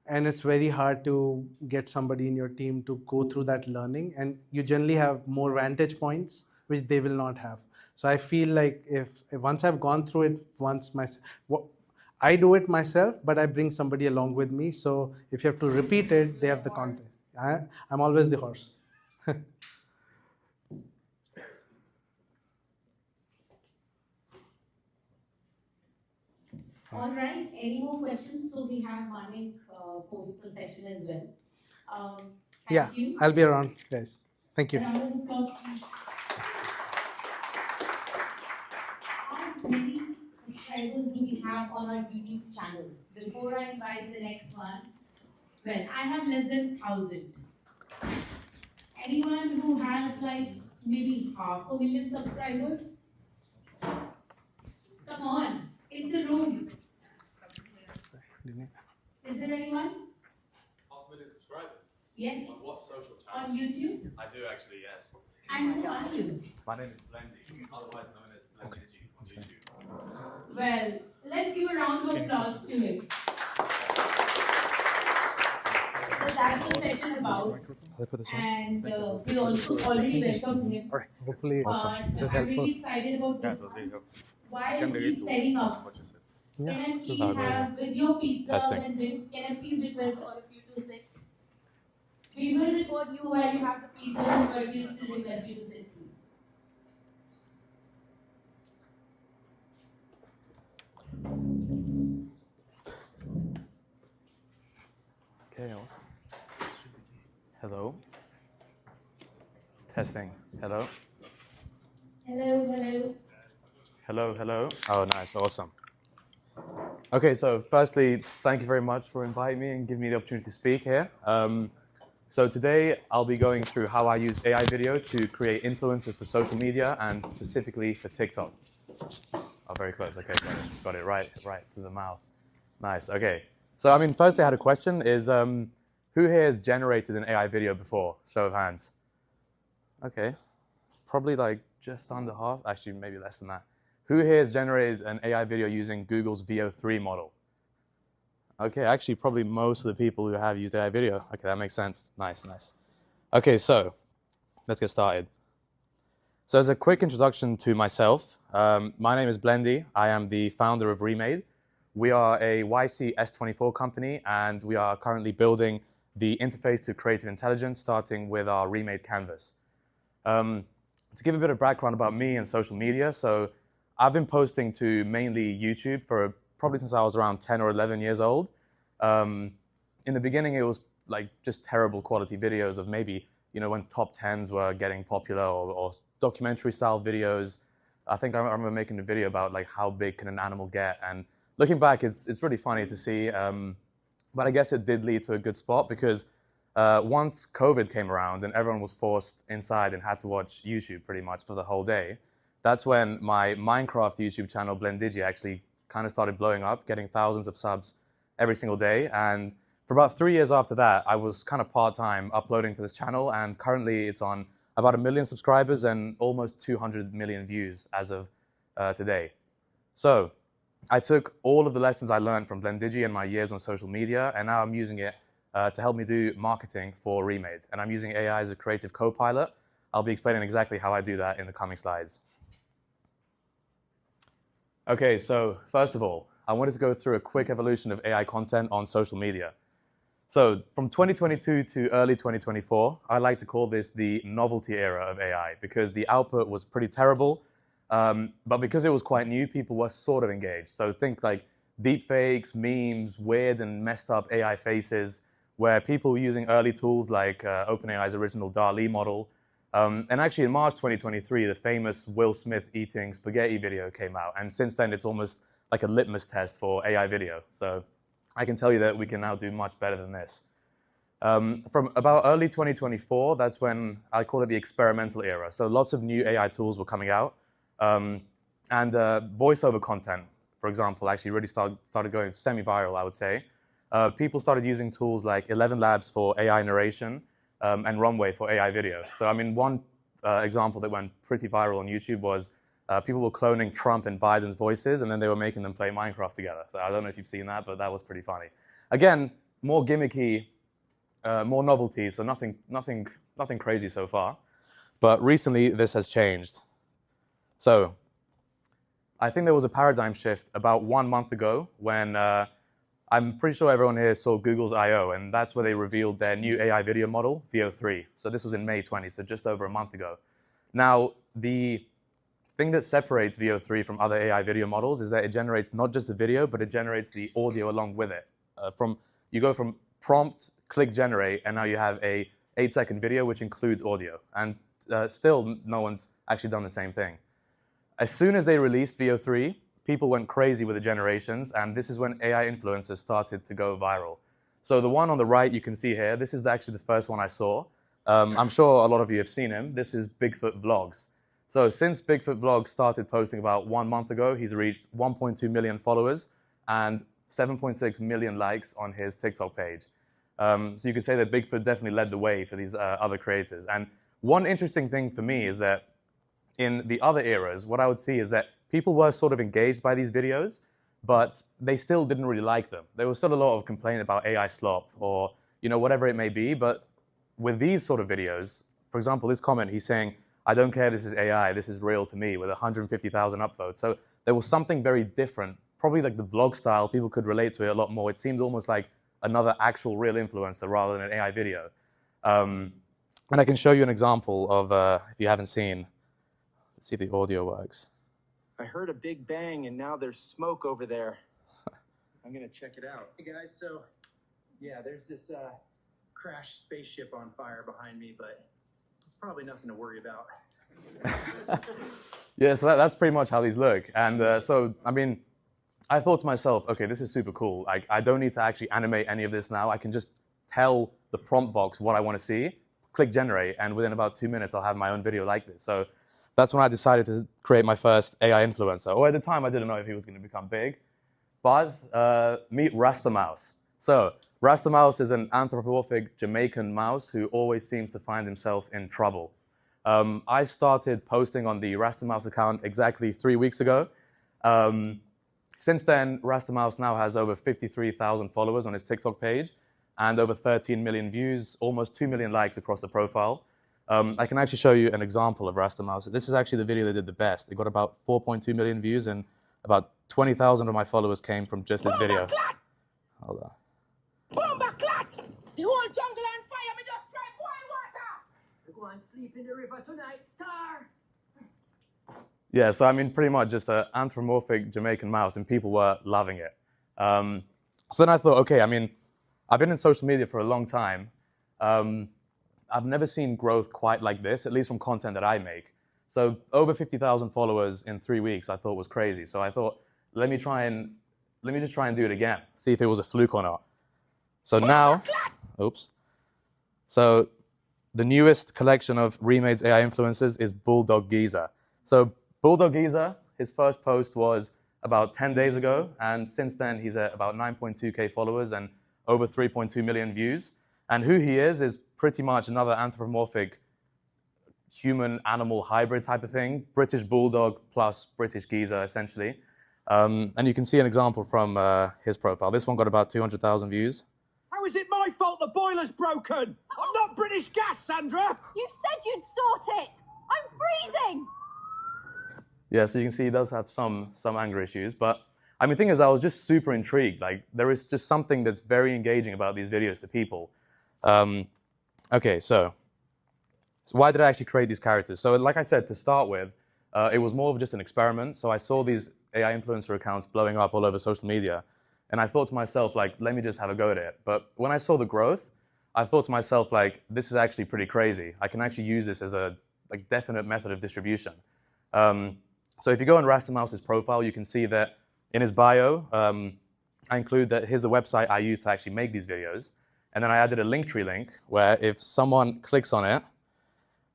and it's very hard to get somebody in your team to go through that learning, and you generally have more vantage points which they will not have. So I feel like if once I've gone through it I do it myself, but I bring somebody along with me. So if you have to repeat it, they have the content. I'm always the horse. All right. Any more questions? So we have Manik post the session as well. Thank you. I'll be around, guys. Thank you. A round of applause, please. How many subscribers do we have on our YouTube channel? Before I invite the next one, well, I have less than 1,000. Anyone who has like maybe 500,000 subscribers? Come on, in the room. Is there anyone? 500,000 subscribers? Yes. On what social channel? On YouTube? I do actually, yes. And who are you? My name is Blendy, otherwise known as Blendy on YouTube. Well, let's give a round of applause to him. So that's the session about. And we also already welcomed him. All right. Hopefully, I'm really excited about this. While he's setting up, can I please have with your pizza and drinks, can I please request all of you to sit? We will record you while you have the pizza, but we'll still request you to sit, please. Okay, awesome. Hello. Testing. Hello. Hello, hello. Hello, hello. Oh, nice, awesome. Okay, so firstly, thank you very much for inviting me and giving me the opportunity to speak here. So today, I'll be going through how I use AI video to create influencers for social media and specifically for TikTok. Oh, very close. Okay, got it right to the mouth. Nice. Okay. So, I mean, firstly, I had a question: is who here has generated an AI video before? Show of hands. Okay, probably like just under half. Actually, maybe less than that. Who here has generated an AI video using Google's VO3 model? Okay, actually, probably most of the people who have used AI video. Okay, that makes sense. Nice, nice. Okay, so let's get started. So as a quick introduction to myself, my name is Blendy. I am the founder of Remade. We are a YC S24 company, and we are currently building the interface to creative intelligence, starting with our Remade canvas. To give a bit of background about me and social media, so I've been posting to mainly YouTube for probably since I was around 10 or 11 years old. In the beginning, it was like just terrible quality videos of maybe, you know, when top 10s were getting popular, or documentary style videos. I think I remember making a video about like how big can an animal get, and looking back, it's really funny to see. But I guess it did lead to a good spot, because once COVID came around and everyone was forced inside and had to watch YouTube pretty much for the whole day, that's when my Minecraft YouTube channel, Blendigi, actually kind of started blowing up, getting thousands of subs every single day. And for about 3 years after that, I was kind of part-time uploading to this channel, and currently it's on about 1 million subscribers and almost 200 million views as of today. So I took all of the lessons I learned from Blendigi and my years on social media, and now I'm using it to help me do marketing for Remade. And I'm using AI as a creative co-pilot. I'll be explaining exactly how I do that in the coming slides. Okay, so first of all, I wanted to go through a quick evolution of AI content on social media. So from 2022 to early 2024, I like to call this the novelty era of AI because the output was pretty terrible, but because it was quite new, people were sort of engaged. So think like deepfakes, memes, weird and messed up AI faces, where people were using early tools like OpenAI's original DALL-E model. And actually in March 2023, the famous Will Smith eating spaghetti video came out. And since then, it's almost like a litmus test for AI video. So I can tell you that we can now do much better than this. From about early 2024, that's when I call it the experimental era. So lots of new AI tools were coming out. And voiceover content, for example, actually really started going semi-viral, I would say. People started using tools like 11 Labs for AI narration and Runway for AI video. So I mean, one example that went pretty viral on YouTube was people were cloning Trump and Biden's voices, and then they were making them play Minecraft together. So I don't know if you've seen that, but that was pretty funny. Again, more gimmicky, more novelty, so nothing crazy so far. But recently, this has changed. So I think there was a paradigm shift about 1 month ago when I'm pretty sure everyone here saw Google's I.O., and that's where they revealed their new AI video model, VO3. So this was in May 20, so just over a month ago. Now, the thing that separates VO3 from other AI video models is that it generates not just the video, but it generates the audio along with it. You go from prompt, click generate, and now you have a 8-second video, which includes audio. And still, no one's actually done the same thing. As soon as they released VO3, people went crazy with the generations, and this is when AI influencers started to go viral. So the one on the right you can see here, this is actually the first one I saw. I'm sure a lot of you have seen him. This is Bigfoot Vlogs. So since Bigfoot Vlogs started posting about 1 month ago, he's reached 1.2 million followers and 7.6 million likes on his TikTok page. So you could say that Bigfoot definitely led the way for these other creators. And one interesting thing for me is that in the other eras, what I would see is that people were sort of engaged by these videos, but they still didn't really like them. There was still a lot of complaint about AI slop or whatever it may be. But with these sort of videos, for example, this comment, he's saying, "I don't care, this is AI, this is real to me," with 150,000 upvotes. So there was something very different, probably like the vlog style, people could relate to it a lot more. It seemed almost like another actual real influencer rather than an AI video. And I can show you an example of, if you haven't seen, let's see if the audio works. I heard a big bang and now there's smoke over there. I'm gonna check it out. Hey guys, so yeah, there's this crashed spaceship on fire behind me, but it's probably nothing to worry about. Yeah, so that's pretty much how these look. And so, I mean, I thought to myself, okay, this is super cool. I don't need to actually animate any of this now. I can just tell the prompt box what I want to see, click generate, and within about 2 minutes, I'll have my own video like this. So that's when I decided to create my first AI influencer. Or at the time, I didn't know if he was going to become big. But meet Rasta Mouse. So Rasta Mouse is an anthropomorphic Jamaican mouse who always seems to find himself in trouble. I started posting on the Rasta Mouse account exactly 3 weeks ago. Since then, Rasta Mouse now has over 53,000 followers on his TikTok page and over 13 million views, almost 2 million likes across the profile. I can actually show you an example of Rasta Mouse. This is actually the video that did the best. It got about 4.2 million views, and about 20,000 of my followers came from just this video. Hold on. Bombaclat! The whole jungle on fire, me just try boil water! We go and sleep in the river tonight, star! Yeah, so I mean, pretty much just an anthropomorphic Jamaican mouse, and people were loving it. So then I thought, okay, I mean, I've been in social media for a long time. I've never seen growth quite like this, at least from content that I make. So over 50,000 followers in 3 weeks, I thought was crazy. So I thought, let me just try and do it again, see if it was a fluke or not. So now, oops. So the newest collection of Remade's AI influencers is Bulldog Geezer. So Bulldog Geezer, his first post was about 10 days ago, and since then he's at about 9.2K followers and over 3.2 million views. And who he is pretty much another anthropomorphic human-animal hybrid type of thing, British Bulldog plus British Geezer, essentially. And you can see an example from his profile. This one got about 200,000 views. How is it my fault the boiler's broken? I'm not British Gas, Sandra! You said you'd sort it! I'm freezing! Yeah, so you can see he does have some anger issues. But I mean, the thing is, I was just super intrigued. Like, there is just something that's very engaging about these videos to people. Okay, so why did I actually create these characters? So like I said, to start with, it was more of just an experiment. So I saw these AI influencer accounts blowing up all over social media. And I thought to myself, like, let me just have a go at it. But when I saw the growth, I thought to myself, like, this is actually pretty crazy. I can actually use this as a definite method of distribution. So if you go on Rastamouse's profile, you can see that in his bio, I include that here's the website I use to actually make these videos. And then I added a Linktree link where if someone clicks on it,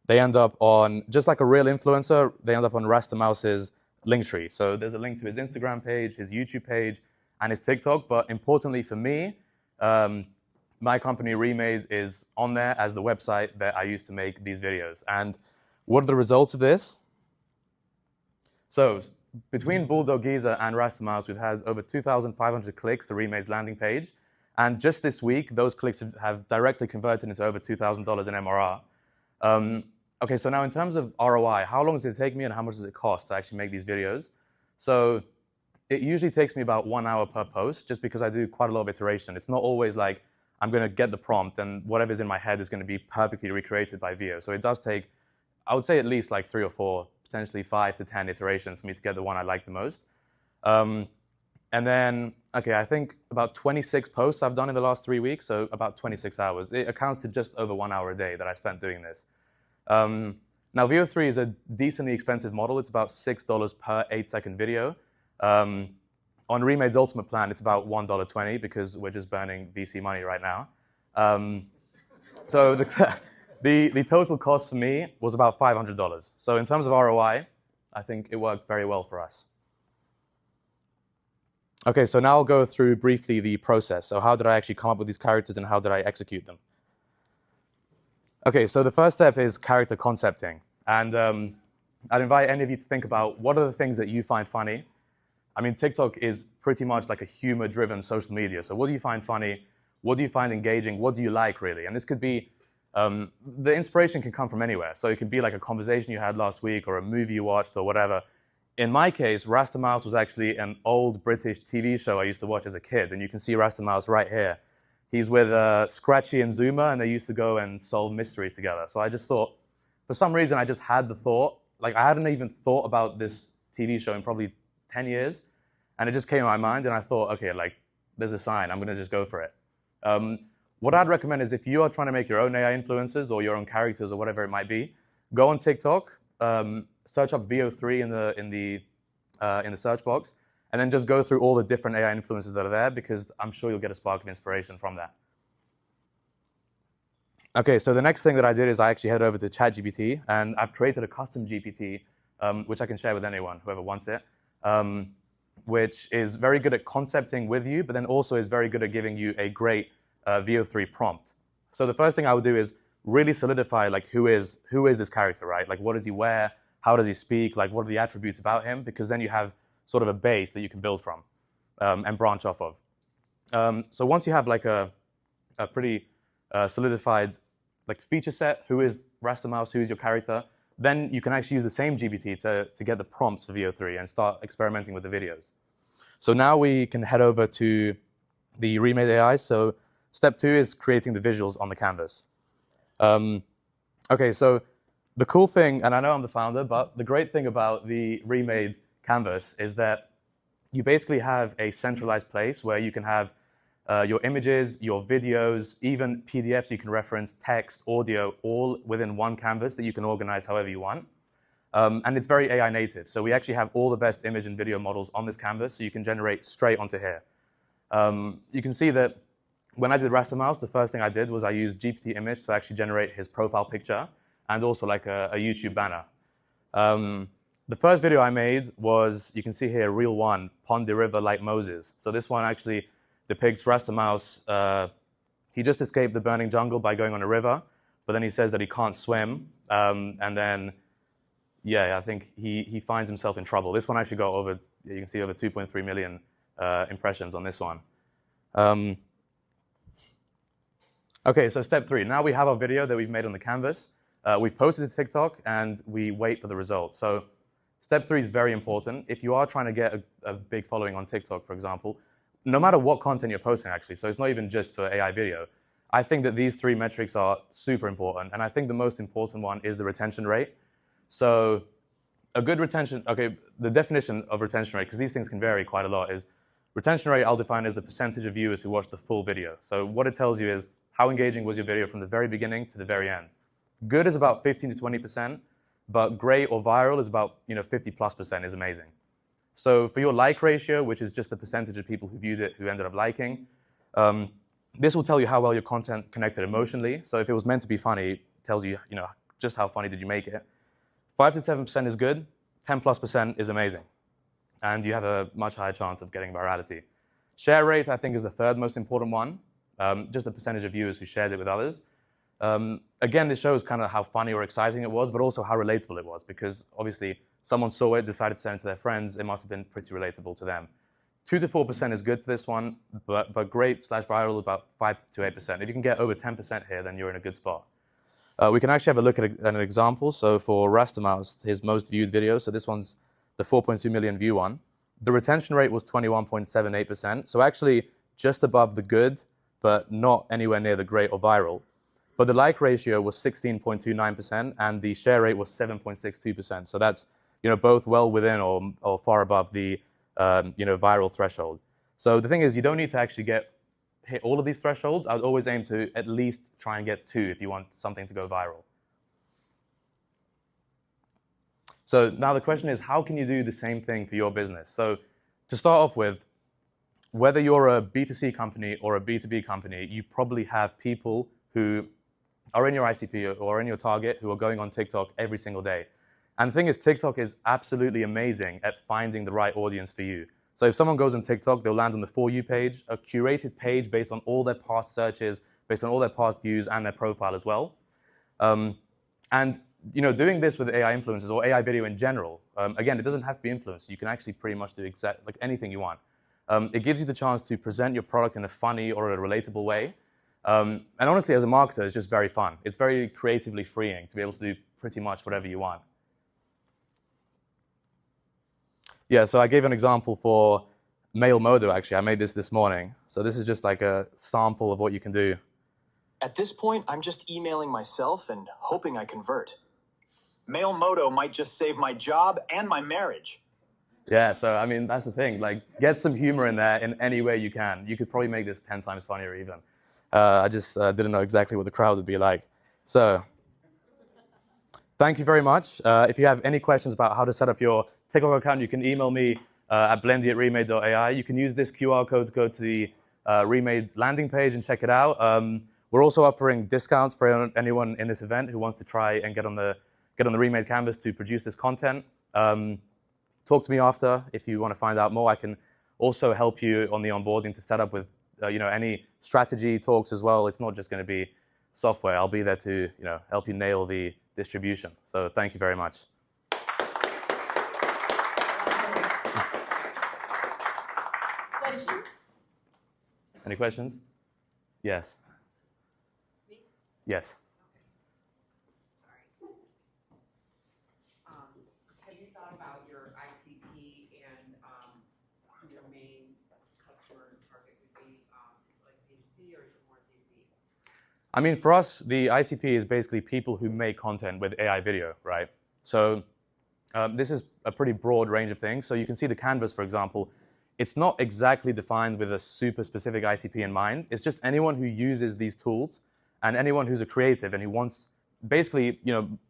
they end up on, just like a real influencer, they end up on Rastamouse's Linktree. So there's a link to his Instagram page, his YouTube page, and his TikTok. But importantly for me, my company Remade is on there as the website that I use to make these videos. And what are the results of this? So between Bulldog Geezer and Rastamouse, we've had over 2,500 clicks to Remade's landing page. And just this week, those clicks have directly converted into over $2,000 in MRR. Okay, so now in terms of ROI, how long does it take me and how much does it cost to actually make these videos? So it usually takes me about 1 hour per post, just because I do quite a lot of iteration. It's not always like I'm going to get the prompt and whatever's in my head is going to be perfectly recreated by Veo. So it does take, I would say, at least like 3 or 4, potentially 5 to 10 iterations for me to get the one I like the most. And then, okay, I think about 26 posts I've done in the last 3 weeks, so about 26 hours. It accounts to just over 1 hour a day that I spent doing this. Now, Veo 3 is a decently expensive model. It's about $6 per 8-second video. On Remade's Ultimate plan, it's about $1.20 because we're just burning VC money right now. So the total cost for me was about $500. So in terms of ROI, I think it worked very well for us. Okay, so now I'll go through briefly the process. So how did I actually come up with these characters and how did I execute them? Okay, so the first step is character concepting. And I'd invite any of you to think about what are the things that you find funny. I mean, TikTok is pretty much like a humor-driven social media. So what do you find funny? What do you find engaging? What do you like, really? And this could be, the inspiration can come from anywhere. So it could be like a conversation you had last week or a movie you watched or whatever. In my case, Rastamouse was actually an old British TV show I used to watch as a kid. And you can see Rastamouse right here. He's with Scratchy and Zuma, and they used to go and solve mysteries together. So I just thought, for some reason, I just had the thought. Like, I hadn't even thought about this TV show in probably 10 years. And it just came to my mind, and I thought, okay, like, there's a sign. I'm going to just go for it. What I'd recommend is if you are trying to make your own AI influencers or your own characters or whatever it might be, go on TikTok, search up VO3 in the search box, and then just go through all the different AI influencers that are there, because I'm sure you'll get a spark of inspiration from that. Okay, so the next thing that I did is I actually headed over to ChatGPT, and I've created a custom GPT, which I can share with anyone, whoever wants it, which is very good at concepting with you, but then also is very good at giving you a great VO3 prompt. So the first thing I would do is really solidify, like, who is this character, right? Like, what does he wear? How does he speak? Like, what are the attributes about him? Because then you have sort of a base that you can build from and branch off of. So once you have like a pretty solidified like feature set, who is Rastamouse, who is your character, then you can actually use the same GPT to get the prompts for VO3 and start experimenting with the videos. So now we can head over to the Remade AI. So step 2 is creating the visuals on the canvas. Okay, so the cool thing, and I know I'm the founder, but the great thing about the Remade canvas is that you basically have a centralized place where you can have your images, your videos, even PDFs you can reference, text, audio, all within one canvas that you can organize however you want. And it's very AI native. So we actually have all the best image and video models on this canvas, so you can generate straight onto here. You can see that when I did Rastamouse, the first thing I did was I used GPT image to actually generate his profile picture and also like a YouTube banner. the first video I made was, you can see here, reel 1, pond the river like Moses. So this one actually depicts Rasta Mouse. He just escaped the burning jungle by going on a river, but then he says that he can't swim, and then, yeah, I think he finds himself in trouble. This one actually got over, you can see, over 2.3 million impressions on this one. Okay, so step 3. Now we have our video that we've made on the canvas. We've posted it to TikTok, and we wait for the results. So step 3 is very important. If you are trying to get a big following on TikTok, for example, no matter what content you're posting, actually, so it's not even just for AI video, I think that these 3 metrics are super important. And I think the most important one is the retention rate. So a good retention, okay, the definition of retention rate, because these things can vary quite a lot, is retention rate I'll define as the percentage of viewers who watch the full video. So what it tells you is how engaging was your video from the very beginning to the very end. Good is about 15 to 20%, but great or viral is about 50+% is amazing. So for your like ratio, which is just the percentage of people who viewed it who ended up liking, this will tell you how well your content connected emotionally. So if it was meant to be funny, it tells you, just how funny did you make it. 5 to 7% is good, 10+% is amazing. And you have a much higher chance of getting virality. Share rate, I think, is the third most important one, just the percentage of viewers who shared it with others. Again, this shows kind of how funny or exciting it was, but also how relatable it was, because obviously someone saw it, decided to send it to their friends, it must have been pretty relatable to them. 2 to 4% is good for this one, but great/viral about 5 to 8%. If you can get over 10% here, then you're in a good spot. We can actually have a look at an example. So for Rasta Mouse, his most viewed video, so this one's the 4.2 million view one. The retention rate was 21.78%, so actually just above the good, but not anywhere near the great or viral. But the like ratio was 16.29%, and the share rate was 7.62%. So that's both well within or far above the viral threshold. So the thing is, you don't need to actually hit all of these thresholds. I would always aim to at least try and get 2 if you want something to go viral. So now the question is, how can you do the same thing for your business? So to start off with, whether you're a B2C company or a B2B company, you probably have people who are in your ICP or in your target who are going on TikTok every single day. And the thing is, TikTok is absolutely amazing at finding the right audience for you. So if someone goes on TikTok, they'll land on the For You page, a curated page based on all their past searches, based on all their past views and their profile as well. And doing this with AI influencers or AI video in general, again, it doesn't have to be influencers. You can actually pretty much do like anything you want. It gives you the chance to present your product in a funny or a relatable way. And honestly, as a marketer, it's just very fun. It's very creatively freeing to be able to do pretty much whatever you want. Yeah, so I gave an example for Mailmodo, actually. I made this morning. So this is just like a sample of what you can do. At this point, I'm just emailing myself and hoping I convert. Mailmodo might just save my job and my marriage. Yeah, so I mean, that's the thing. Like, get some humor in there in any way you can. You could probably make this 10 times funnier even. I just didn't know exactly what the crowd would be like. So thank you very much. If you have any questions about how to set up your TikTok account, you can email me at blendy@remade.ai. You can use this QR code to go to the Remade landing page and check it out. We're also offering discounts for anyone in this event who wants to try and get on the Remade canvas to produce this content. Talk to me after if you want to find out more. I can also help you on the onboarding to set up with any strategy talks as well. It's not just going to be software. I'll be there to help you nail the distribution. So thank you very much. Question? Any questions? Yes. Me? Yes. Okay. Sorry. Have you thought about your ICP and who your main customer target would be? Like B2C or is it more B2B? I mean, for us, the ICP is basically people who make content with AI video, right? So this is a pretty broad range of things. So you can see the canvas, for example. It's not exactly defined with a super specific ICP in mind. It's just anyone who uses these tools and anyone who's a creative and who wants basically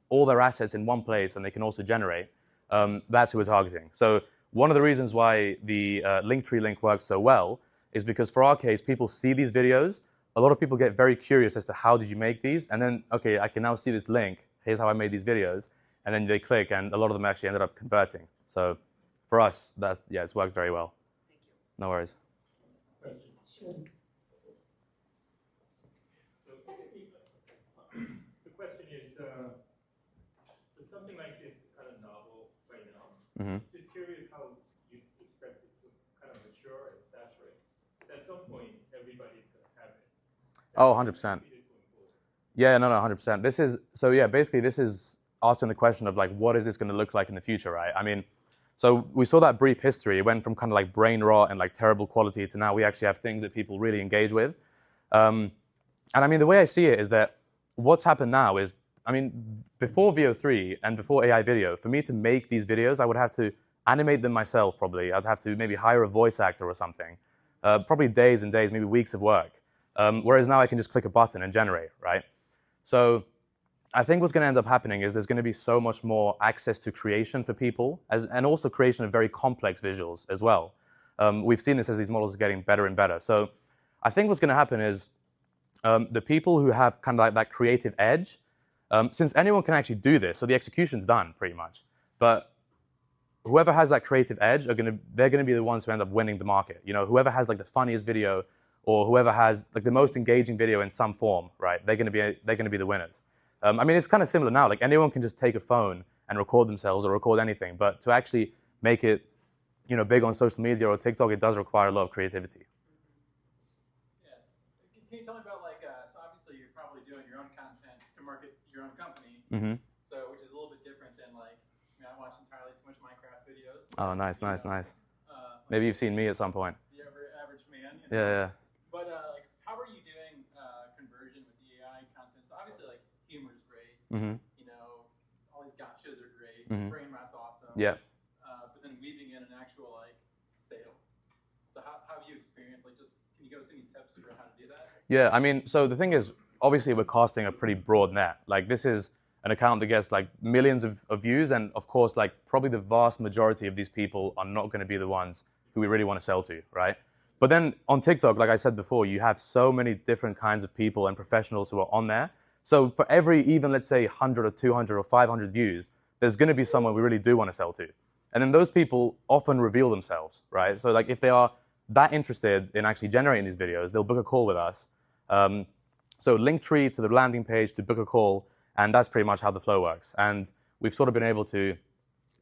all their assets in one place and they can also generate. That's who we're targeting. So one of the reasons why the Linktree link works so well is because for our case, people see these videos. A lot of people get very curious as to how did you make these? And then, okay, I can now see this link. Here's how I made these videos. and then they click, and a lot of them actually ended up converting. So for us, it's worked very well. Thank you. No worries. Question. Sure. So the question is, so something like this is kind of novel right now. Mm-hmm. Just curious how you expect it to kind of mature and saturate. Because at some point, everybody's going to have it. Oh, 100%. Yeah, no, 100%. Basically this is asking the question of like, what is this going to look like in the future, right? I mean, so we saw that brief history. It went from kind of like brain rot and like terrible quality to now we actually have things that people really engage with. And I mean, the way I see it is that what's happened now is, I mean, before VO3 and before AI video, for me to make these videos, I would have to animate them myself probably. I'd have to maybe hire a voice actor or something. Probably days and days, maybe weeks of work. Whereas now I can just click a button and generate, right? So I think what's going to end up happening is there's going to be so much more access to creation for people, and also creation of very complex visuals as well. We've seen this as these models are getting better and better. So I think what's going to happen is the people who have kind of like that creative edge, since anyone can actually do this, so the execution's done pretty much. But whoever has that creative edge they're going to be the ones who end up winning the market. You know, whoever has like the funniest video, or whoever has like the most engaging video in some form, right? They're going to be the winners. I mean, it's kind of similar now. Like anyone can just take a phone and record themselves or record anything, but to actually make it, you know, big on social media or TikTok, it does require a lot of creativity. Yeah. Can you tell me about like, so obviously you're probably doing your own content to market your own company. Mm-hmm. So which is a little bit different than like, I mean, I watch entirely too much Minecraft videos. Oh, nice. Maybe you've seen me at some point. The average man. You know? Yeah. But like, how are you doing conversion with the AI content? So obviously, like, humor is great. Mm-hmm. You know, all these gotchas are great. Mm-hmm. Brain rot's awesome. Yeah. But then weaving in an actual like sale. So how have you experienced? Like, just can you give us any tips for how to do that? Yeah. I mean, so the thing is, obviously, we're casting a pretty broad net. Like, this is an account that gets like millions of views, and of course, like probably the vast majority of these people are not going to be the ones who we really want to sell to, right? But then on TikTok, like I said before, you have so many different kinds of people and professionals who are on there. So for every even, let's say, 100 or 200 or 500 views, there's going to be someone we really do want to sell to. And then those people often reveal themselves, right? So like if they are that interested in actually generating these videos, they'll book a call with us. So Linktree to the landing page to book a call, and that's pretty much how the flow works. And we've sort of been able to,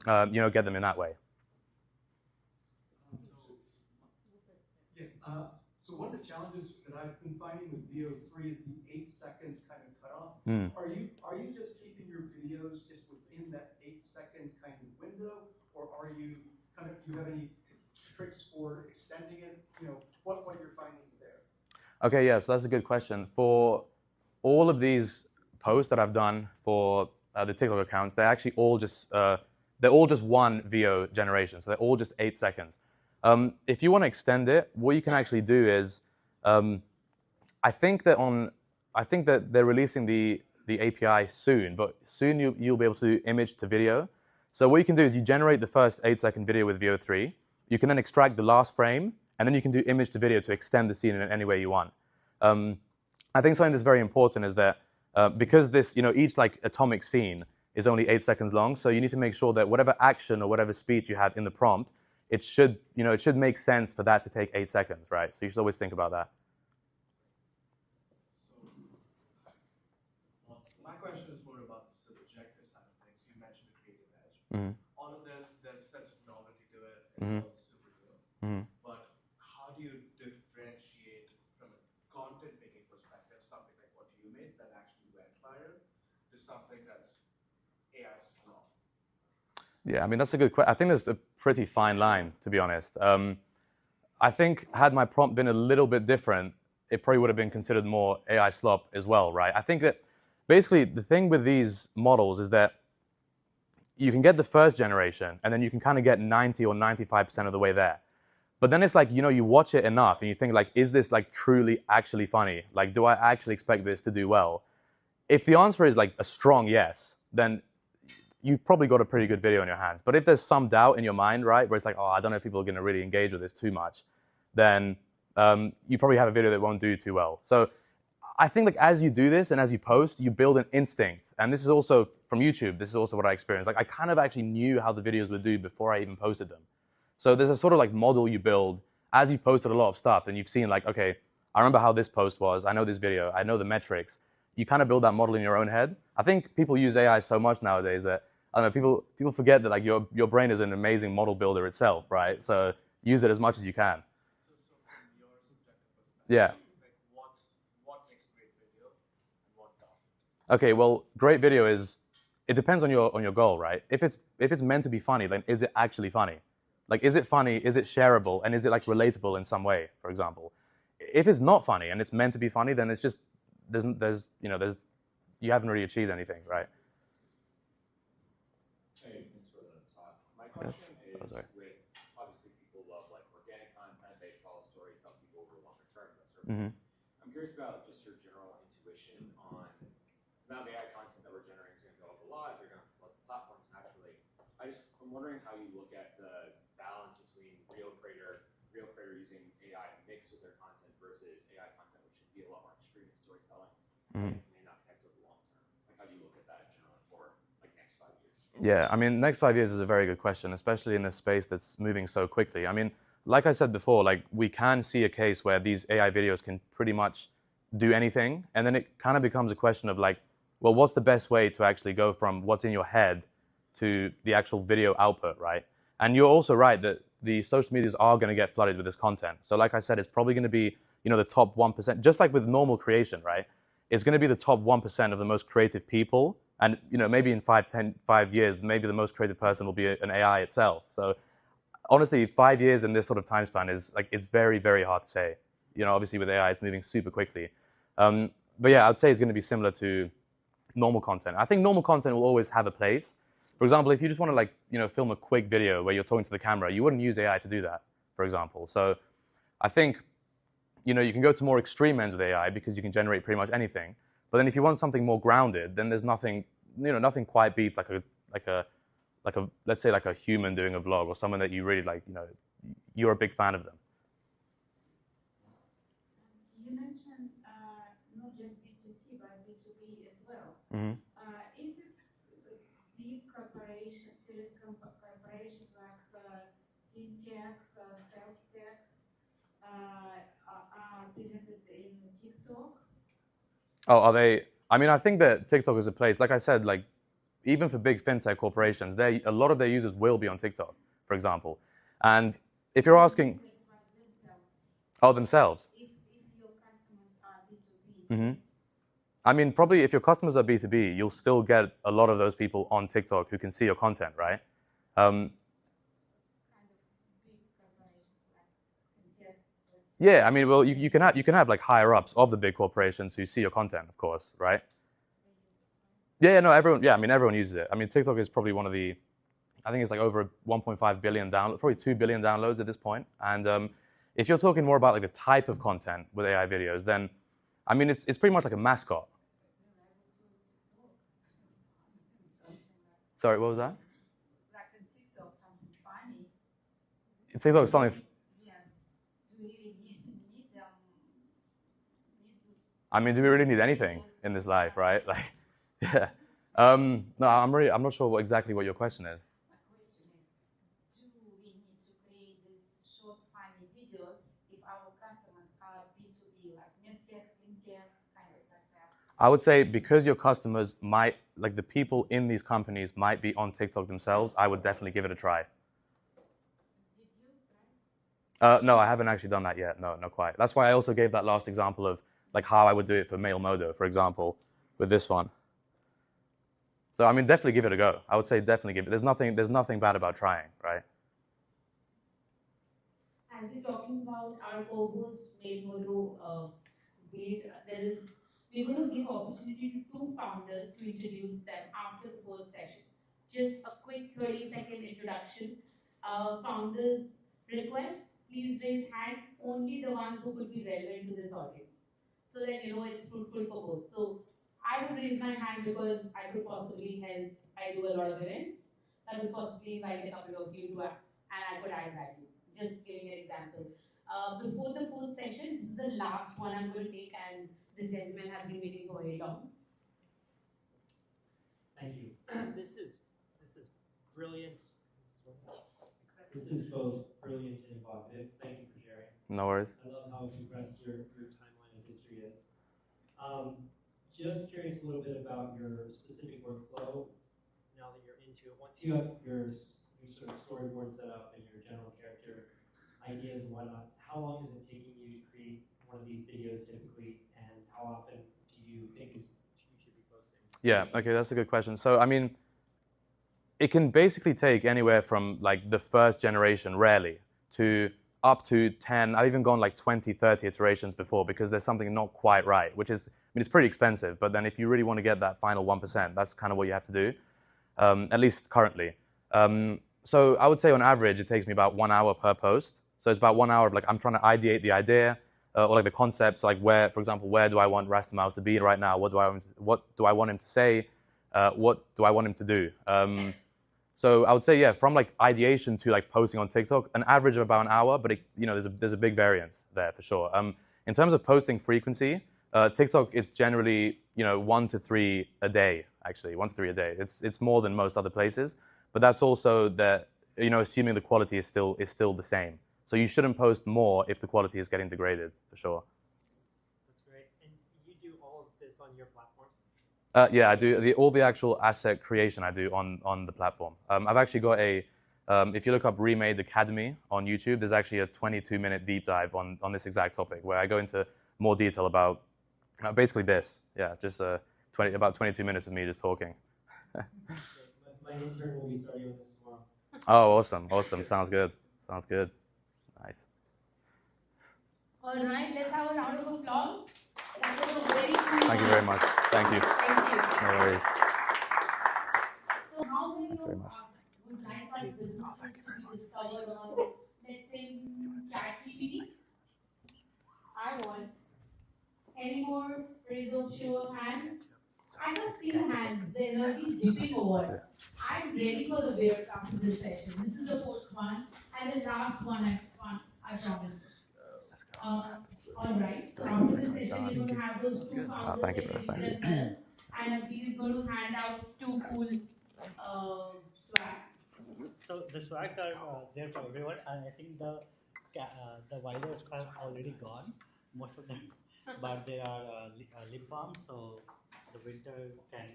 get them in that way. So one of the challenges that I've been finding with VO3 is the 8-second kind of cutoff. Mm. Are you just keeping your videos just within that 8-second kind of window, or are you do you have any tricks for extending it? You know, what are your findings there? Okay, yeah, so that's a good question. For all of these posts that I've done for the TikTok accounts, they're actually all just one VO generation, so they're all just 8 seconds. If you want to extend it, what you can actually do is, I think that they're releasing the API soon, but soon you'll be able to do image to video. So what you can do is you generate the first 8-second video with VO3. You can then extract the last frame, and then you can do image to video to extend the scene in any way you want. I think something that's very important is that because this, each like atomic scene is only 8 seconds long, so you need to make sure that whatever action or whatever speech you have in the prompt, it should make sense for that to take 8 seconds, right? So you should always think about that. My question is more about the subjective side of things. You mentioned the creative edge. Mm-hmm. All of this, there's a sense of novelty to it. It's Mm-hmm. all super cool. Mm-hmm. But how do you differentiate from a content making perspective something like what you made that actually went viral to something that's AI slow? Yeah, I mean, that's a good question. I think there's a pretty fine line, to be honest. I think had my prompt been a little bit different, it probably would have been considered more AI slop as well, right? I think that basically the thing with these models is that you can get the first generation, and then you can kind of get 90 or 95% of the way there. But then it's like, you watch it enough, and you think, like, is this like truly actually funny? Like, do I actually expect this to do well? If the answer is like a strong yes, then you've probably got a pretty good video in your hands. But if there's some doubt in your mind, right, where it's like, oh, I don't know if people are going to really engage with this too much, then you probably have a video that won't do too well. So I think like as you do this and as you post, you build an instinct. And this is also from YouTube. This is also what I experienced. Like I kind of actually knew how the videos would do before I even posted them. So there's a sort of like model you build as you've posted a lot of stuff and you've seen like, okay, I remember how this post was. I know this video. I know the metrics. You kind of build that model in your own head. I think people use AI so much nowadays that, I don't know, people forget that like your brain is an amazing model builder itself, right? So use it as much as you can. Yeah. Okay, well, great video it depends on your goal, right? If it's meant to be funny, then is it actually funny? Like, is it funny? Is it shareable? And is it like relatable in some way, for example? If it's not funny and it's meant to be funny, then it's just you haven't really achieved anything, right? Hey, thanks for the talk. My question is with obviously people love like organic content, they follow stories about people over longer terms, that sort of thing. I'm curious about just your general intuition on the amount of AI content that we're generating is going to go up a lot. They're going to flood the platforms naturally. I'm wondering how you look at the balance between real creator using AI to mix with their content versus AI content, which should be a lot more extreme in storytelling and may not connect over the long term. Like how do you look at that generally for like next 5 years? Yeah, I mean, next 5 years is a very good question, especially in a space that's moving so quickly. I mean, like I said before, like we can see a case where these AI videos can pretty much do anything, and then it kind of becomes a question of like, well, what's the best way to actually go from what's in your head to the actual video output, right? And you're also right that the social medias are going to get flooded with this content. So like I said, it's probably going to be, the top 1%, just like with normal creation, right? It's going to be the top 1% of the most creative people. And maybe in 5 years, maybe the most creative person will be an AI itself. So honestly, 5 years in this sort of time span is like, it's very, very hard to say. Obviously with AI, it's moving super quickly. But yeah, I'd say it's going to be similar to normal content. I think normal content will always have a place. For example, if you just want to like, film a quick video where you're talking to the camera, you wouldn't use AI to do that, for example. So I think, you can go to more extreme ends with AI because you can generate pretty much anything. But then if you want something more grounded, then there's nothing, nothing quite beats like a let's say like a human doing a vlog or someone that you really like, you're a big fan of them. You mentioned not just B2C but B2B as well. Is this big corporations, serious corporations like fintech, health tech, are presented in TikTok? Oh, are they? I mean, I think that TikTok is a place, like I said, like even for big fintech corporations, a lot of their users will be on TikTok, for example. And if you're asking, themselves. If your customers are B2B. I mean, probably if your customers are B2B, you'll still get a lot of those people on TikTok who can see your content, right? Yeah, I mean, well, you can have like higher ups of the big corporations who see your content, of course, right? Yeah, no, everyone. Yeah, I mean, everyone uses it. I mean, TikTok is probably one of the, I think it's like over 1.5 billion downloads, probably 2 billion downloads at this point. And if you're talking more about like the type of content with AI videos, then I mean, it's pretty much like a mascot. Sorry, what was that? Like in TikTok, something funny. TikTok is something. Yes. Do we really need them? I mean, do we really need anything in this life, right? Like, yeah. No, I'm not sure exactly what your question is. My question is, do we need to create these short, funny videos if our customers are B2B, like medtech, fintech, kind of like that? I would say because your customers might, like the people in these companies might be on TikTok themselves, I would definitely give it a try. Did you try? No, I haven't actually done that yet. No, not quite. That's why I also gave that last example of like how I would do it for Mailmodo, for example, with this one. So I mean, definitely give it a go. I would say definitely give it. There's nothing bad about trying, right? As we're talking about our co-host Mailmodo build, we're going to give opportunity to 2 founders to introduce them after the 4th session. Just a quick 30-second introduction. Founders request, please raise hands, only the ones who could be relevant to this audience, so that it's fruitful for both. So I would raise my hand because I could possibly help. I do a lot of events. I could possibly invite a couple of you to and I could add value. Just giving an example. Before the 4th session, this is the last one I'm going to take, and This gentleman has been waiting for very long. Thank you. This is brilliant. This is both brilliant and evocative. Thank you for sharing. No worries. I love how compressed your timeline of history is. Just curious a little bit about your specific workflow now that you're into it. Once you have your sort of storyboard set up and your general character ideas and whatnot, how long is it taking you to create one of these videos typically, and how often do you think you should be posting? Yeah, okay, that's a good question. So, I mean, it can basically take anywhere from like the first generation, rarely, to up to 10, I've even gone like 20, 30 iterations before because there's something not quite right, which is, I mean, it's pretty expensive, but then if you really want to get that final 1%, that's kind of what you have to do, at least currently. So I would say on average, it takes me about 1 hour per post. So it's about 1 hour of like, I'm trying to ideate the idea, or like the concepts, like where, for example, where do I want Rastamouse to be right now? What do I want him to say? What do I want him to do? So I would say, yeah, from like ideation to like posting on TikTok, an average of about an hour, but it, you know, there's a big variance there for sure. In terms of posting frequency, TikTok, it's generally, you know, 1 to 3 a day, actually, 1 to 3 a day. It's more than most other places, but that's also that, you know, assuming the quality is still the same. So you shouldn't post more if the quality is getting degraded, for sure. That's great. And you do all of this on your platform? Yeah, I do all the actual asset creation I do on the platform. I've actually got a, if you look up Remade Academy on YouTube, there's actually a 22-minute deep dive on this exact topic where I go into more detail about basically this. Yeah, just about 22 minutes of me just talking. My intern will be starting on this tomorrow. Oh, awesome, awesome. Sounds good. Sounds good. Nice. All right, let's have a round of applause. That was a very cool Thank you very much. Thank you. Thank you. No worries. So how many Thanks very of much. us would like our businesses to be discovered on, let's say, ChatGPT? I want any more raise of show of hands? I have seen hands, the energy is dipping over. I'm ready for the beer after this session. This is the fourth one, and the last one I promise. All right, so after this session, we're going to have those two founders introduce themselves, and Abhi is going to hand out 2 cool swag. So the swags are there for everyone, and I think the visors are already gone, most of them, but there are lip balms, so the winter can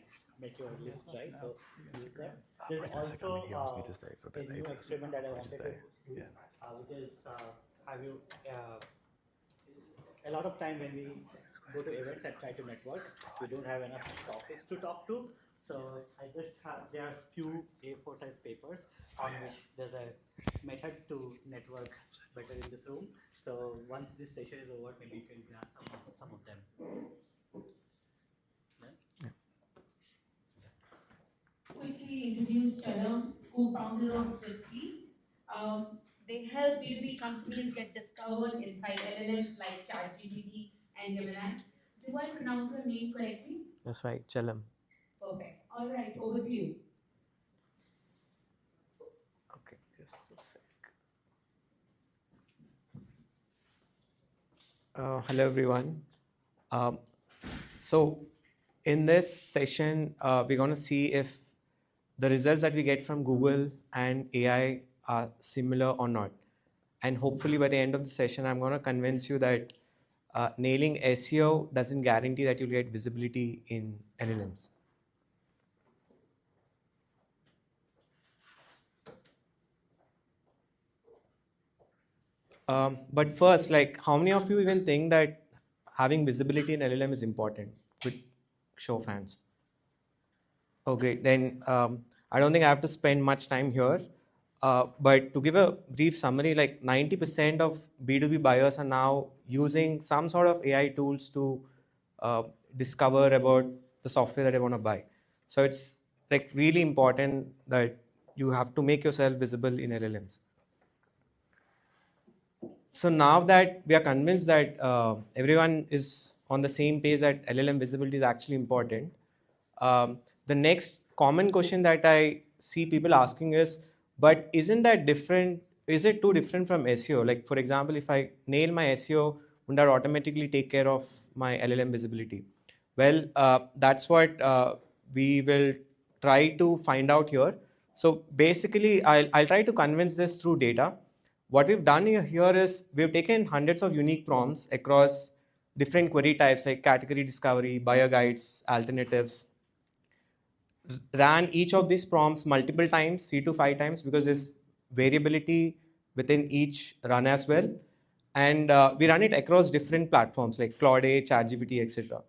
make your lips dry, so use them. There's also a new experiment that I wanted to do, which is have you a lot of time when we go to events and try to network, we don't have enough topics to talk to. So I just have, there are few A4 size papers on which there's a method to network better in this room. So once this session is over, maybe you can grab some of them. Yeah. Quickly introduce Chalam, co-founder of Siftly. They help B2B companies get discovered inside LLMs like ChatGPT and Gemini. Do I pronounce your name correctly? That's right, Chalam. Perfect. All right, over to you. Okay, just a sec. Hello, everyone. So in this session, we're going to see if the results that we get from Google and AI are similar or not. And hopefully by the end of the session, I'm going to convince you that nailing SEO doesn't guarantee that you'll get visibility in LLMs. But first, like, how many of you even think that having visibility in LLM is important? Quick show of hands. Okay, then I don't think I have to spend much time here. But to give a brief summary, like 90% of B2B buyers are now using some sort of AI tools to discover about the software that they want to buy. So it's like really important that you have to make yourself visible in LLMs. So now that we are convinced that everyone is on the same page that LLM visibility is actually important, the next common question that I see people asking is, but isn't that different? Is it too different from SEO? Like, for example, if I nail my SEO, wouldn't that automatically take care of my LLM visibility? Well, that's what we will try to find out here. So basically, I'll try to convince this through data. What we've done here is we've taken hundreds of unique prompts across different query types like category discovery, buyer guides, alternatives, ran each of these prompts multiple times, 3 to 5 times, because there's variability within each run as well. And we run it across different platforms like Claude, ChatGPT, etc.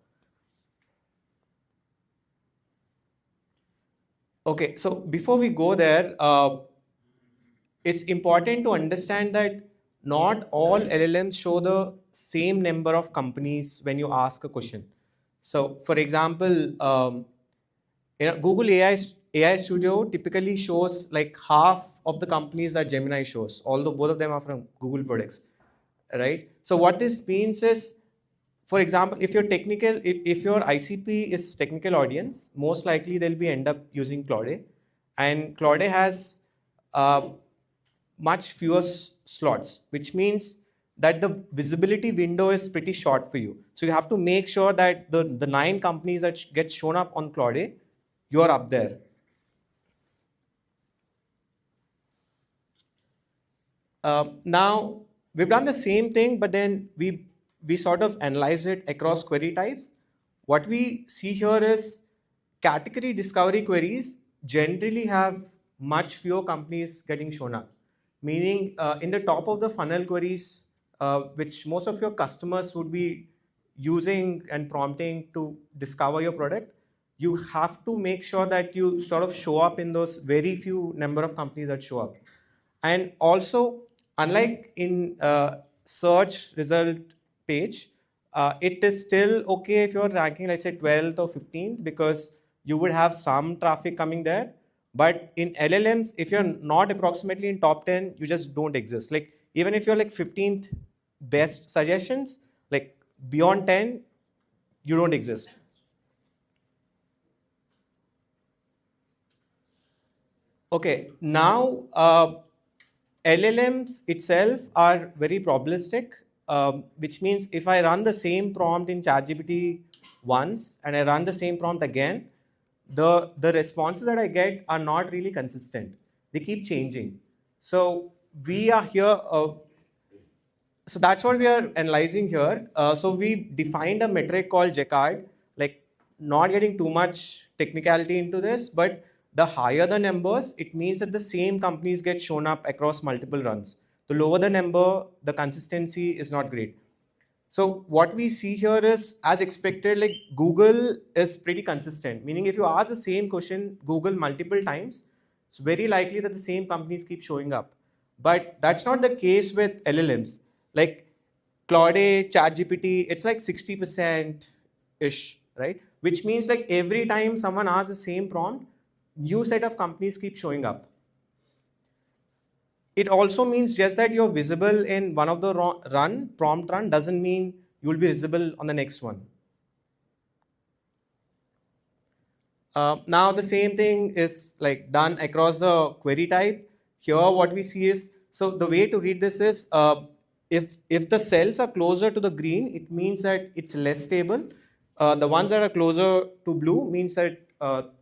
Okay, so before we go there, it's important to understand that not all LLMs show the same number of companies when you ask a question. So, for example, Google AI Studio typically shows like half of the companies that Gemini shows, although both of them are from Google products, right? So what this means is, for example, if your ICP is technical audience, most likely they'll be end up using Claude, and Claude has much fewer slots, which means that the visibility window is pretty short for you. So you have to make sure that the 9 companies that get shown up on Claude, you're up there. Now, we've done the same thing, but then we sort of analyze it across query types. What we see here is category discovery queries generally have much fewer companies getting shown up. Meaning in the top of the funnel queries, which most of your customers would be using and prompting to discover your product, you have to make sure that you sort of show up in those very few number of companies that show up. And also, unlike in search result page, it is still okay if you're ranking, let's say 12th or 15th, because you would have some traffic coming there. But in LLMs, if you're not approximately in top 10, you just don't exist. Like even if you're like 15th best suggestions, like beyond 10, you don't exist. Okay, now LLMs itself are very probabilistic, which means if I run the same prompt in ChatGPT once and I run the same prompt again, the responses that I get are not really consistent. They keep changing. So we are here, so that's what we are analyzing here. So we defined a metric called Jacquard, like not getting too much technicality into this, but the higher the numbers, it means that the same companies get shown up across multiple runs. The lower the number, the consistency is not great. So what we see here is, as expected, like Google is pretty consistent. Meaning if you ask the same question, Google multiple times, it's very likely that the same companies keep showing up. But that's not the case with LLMs. Like Claude, ChatGPT, it's like 60%-ish, right? Which means like every time someone asks the same prompt, new set of companies keep showing up. It also means just that you're visible in one of the prompt run doesn't mean you'll be visible on the next one. Now the same thing is like done across the query type. Here what we see is, so the way to read this is, if the cells are closer to the green, it means that it's less stable. The ones that are closer to blue means that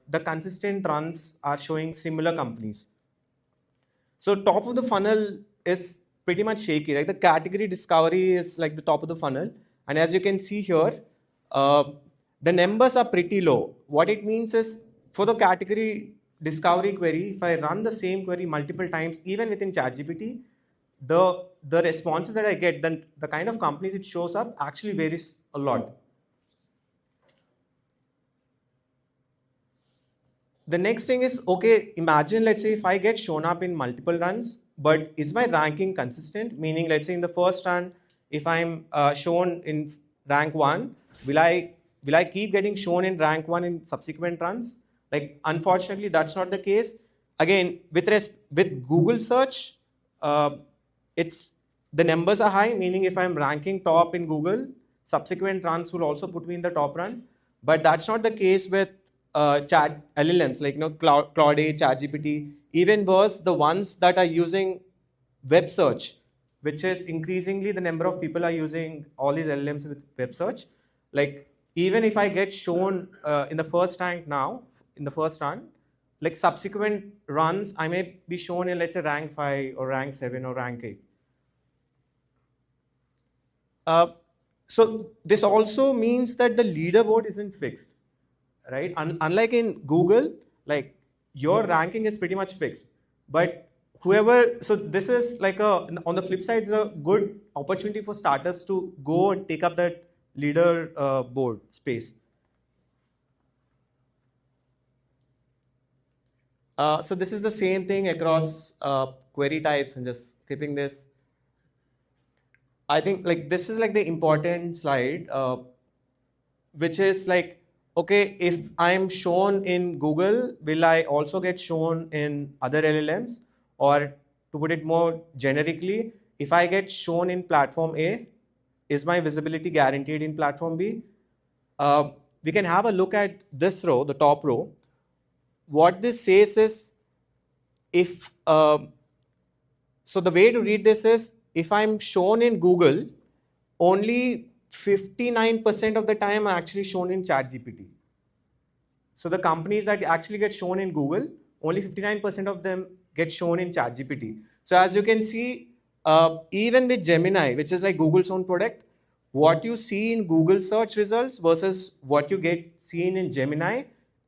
the consistent runs are showing similar companies. So top of the funnel is pretty much shaky, right? The category discovery is like the top of the funnel. And as you can see here, the numbers are pretty low. What it means is, for the category discovery query, if I run the same query multiple times, even within ChatGPT, the responses that I get, then the kind of companies it shows up actually varies a lot. The next thing is, okay, imagine, let's say if I get shown up in multiple runs, but is my ranking consistent? Meaning, let's say in the first run, if I'm shown in rank 1, will I keep getting shown in rank 1 in subsequent runs? Like, unfortunately, that's not the case. Again, with Google search, it's the numbers are high, meaning if I'm ranking top in Google, subsequent runs will also put me in the top run. But that's not the case with chat LLMs, like Claude, ChatGPT. Even worse, the ones that are using web search, which is increasingly the number of people are using all these LLMs with web search. like even if I get shown in the first rank now, in the first run, like subsequent runs, I may be shown in, let's say, rank 5 or rank 7 or rank 8. So this also means that the leaderboard isn't fixed, right? Unlike in Google, like your ranking is pretty much fixed. But whoever, so this is like on the flip side, it's a good opportunity for startups to go and take up that leader board space. So this is the same thing across query types, and just skipping this. I think like this is like the important slide, which is like, okay, if I'm shown in Google, will I also get shown in other LLMs? Or to put it more generically, if I get shown in platform A, is my visibility guaranteed in platform B? We can have a look at this row, the top row. What this says is, if so the way to read this is, if I'm shown in Google, only 59% of the time I'm actually shown in ChatGPT. So the companies that actually get shown in Google, only 59% of them get shown in ChatGPT. So as you can see, even with Gemini, which is like Google's own product, what you see in Google search results versus what you get seen in Gemini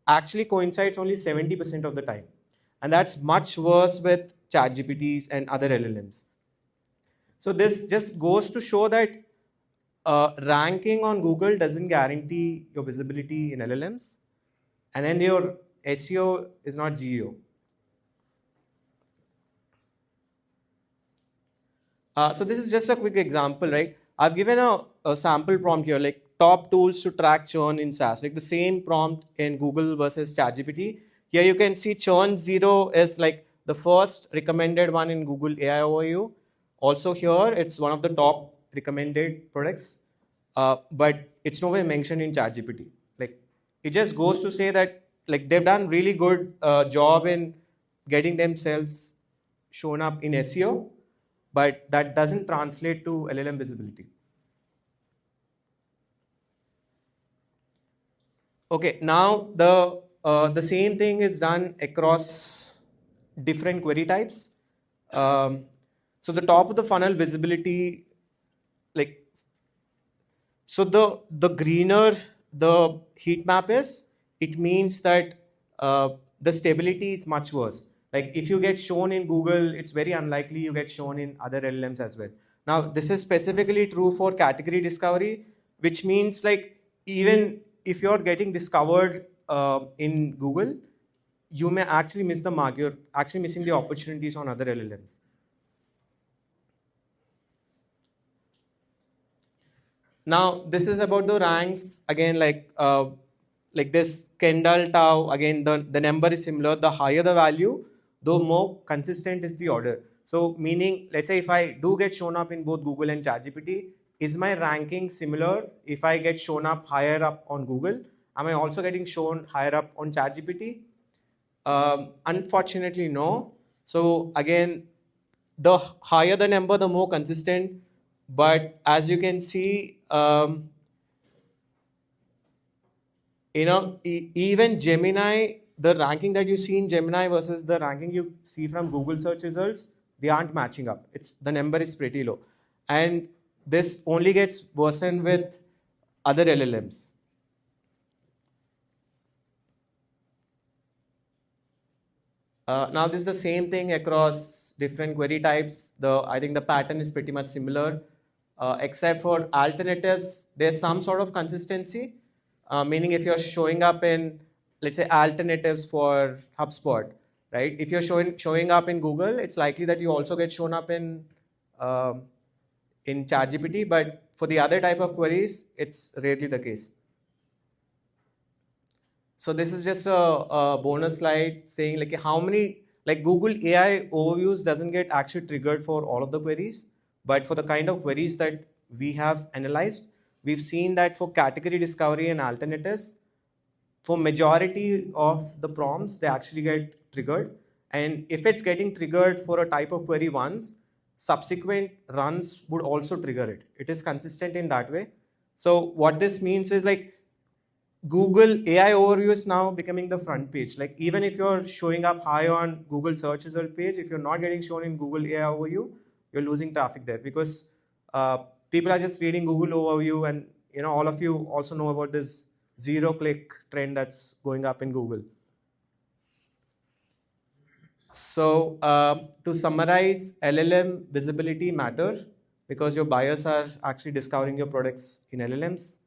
actually coincides only 70% of the time. And that's much worse with ChatGPTs and other LLMs. So this just goes to show that ranking on Google doesn't guarantee your visibility in LLMs, and then your SEO is not GEO. So this is just a quick example, right? I've given a sample prompt here, like top tools to track churn in SaaS, like the same prompt in Google versus ChatGPT. Here you can see churn 0 is like the first recommended one in Google AI overview. Also here, it's one of the top recommended products, but it's nowhere mentioned in ChatGPT. Like, it just goes to say that like they've done really good job in getting themselves shown up in SEO, but that doesn't translate to LLM visibility. Okay, now the same thing is done across different query types. So the top of the funnel visibility, like, so the greener the heat map is, it means that the stability is much worse. Like if you get shown in Google, it's very unlikely you get shown in other LLMs as well. Now this is specifically true for category discovery, which means like even if you're getting discovered in Google, you may actually miss the mark. You're actually missing the opportunities on other LLMs. Now this is about the ranks again, like this Kendall tau, again the number is similar. The higher the value, the more consistent is the order. So meaning, let's say if I do get shown up in both Google and ChatGPT, is my ranking similar if I get shown up higher up on Google? Am I also getting shown higher up on ChatGPT? Unfortunately, no. So again, the higher the number, the more consistent. But as you can see, even Gemini, the ranking that you see in Gemini versus the ranking you see from Google search results, they aren't matching up. The number is pretty low. And this only gets worsened with other LLMs. Now this is the same thing across different query types. I think the pattern is pretty much similar, except for alternatives, there's some sort of consistency. Meaning if you're showing up in, let's say, alternatives for HubSpot, right? If you're showing up in Google, it's likely that you also get shown up in ChatGPT, but for the other type of queries, it's rarely the case. So this is just a bonus slide saying like how many, like Google AI overviews doesn't get actually triggered for all of the queries, but for the kind of queries that we have analyzed, we've seen that for category discovery and alternatives, for majority of the prompts, they actually get triggered. And if it's getting triggered for a type of query once, subsequent runs would also trigger it. It is consistent in that way. So what this means is like Google AI overview is now becoming the front page. Like even if you're showing up high on Google search result page, if you're not getting shown in Google AI overview, you're losing traffic there because people are just reading Google overview, and all of you also know about this zero-click trend that's going up in Google. So to summarize, LLM visibility matter because your buyers are actually discovering your products in LLMs.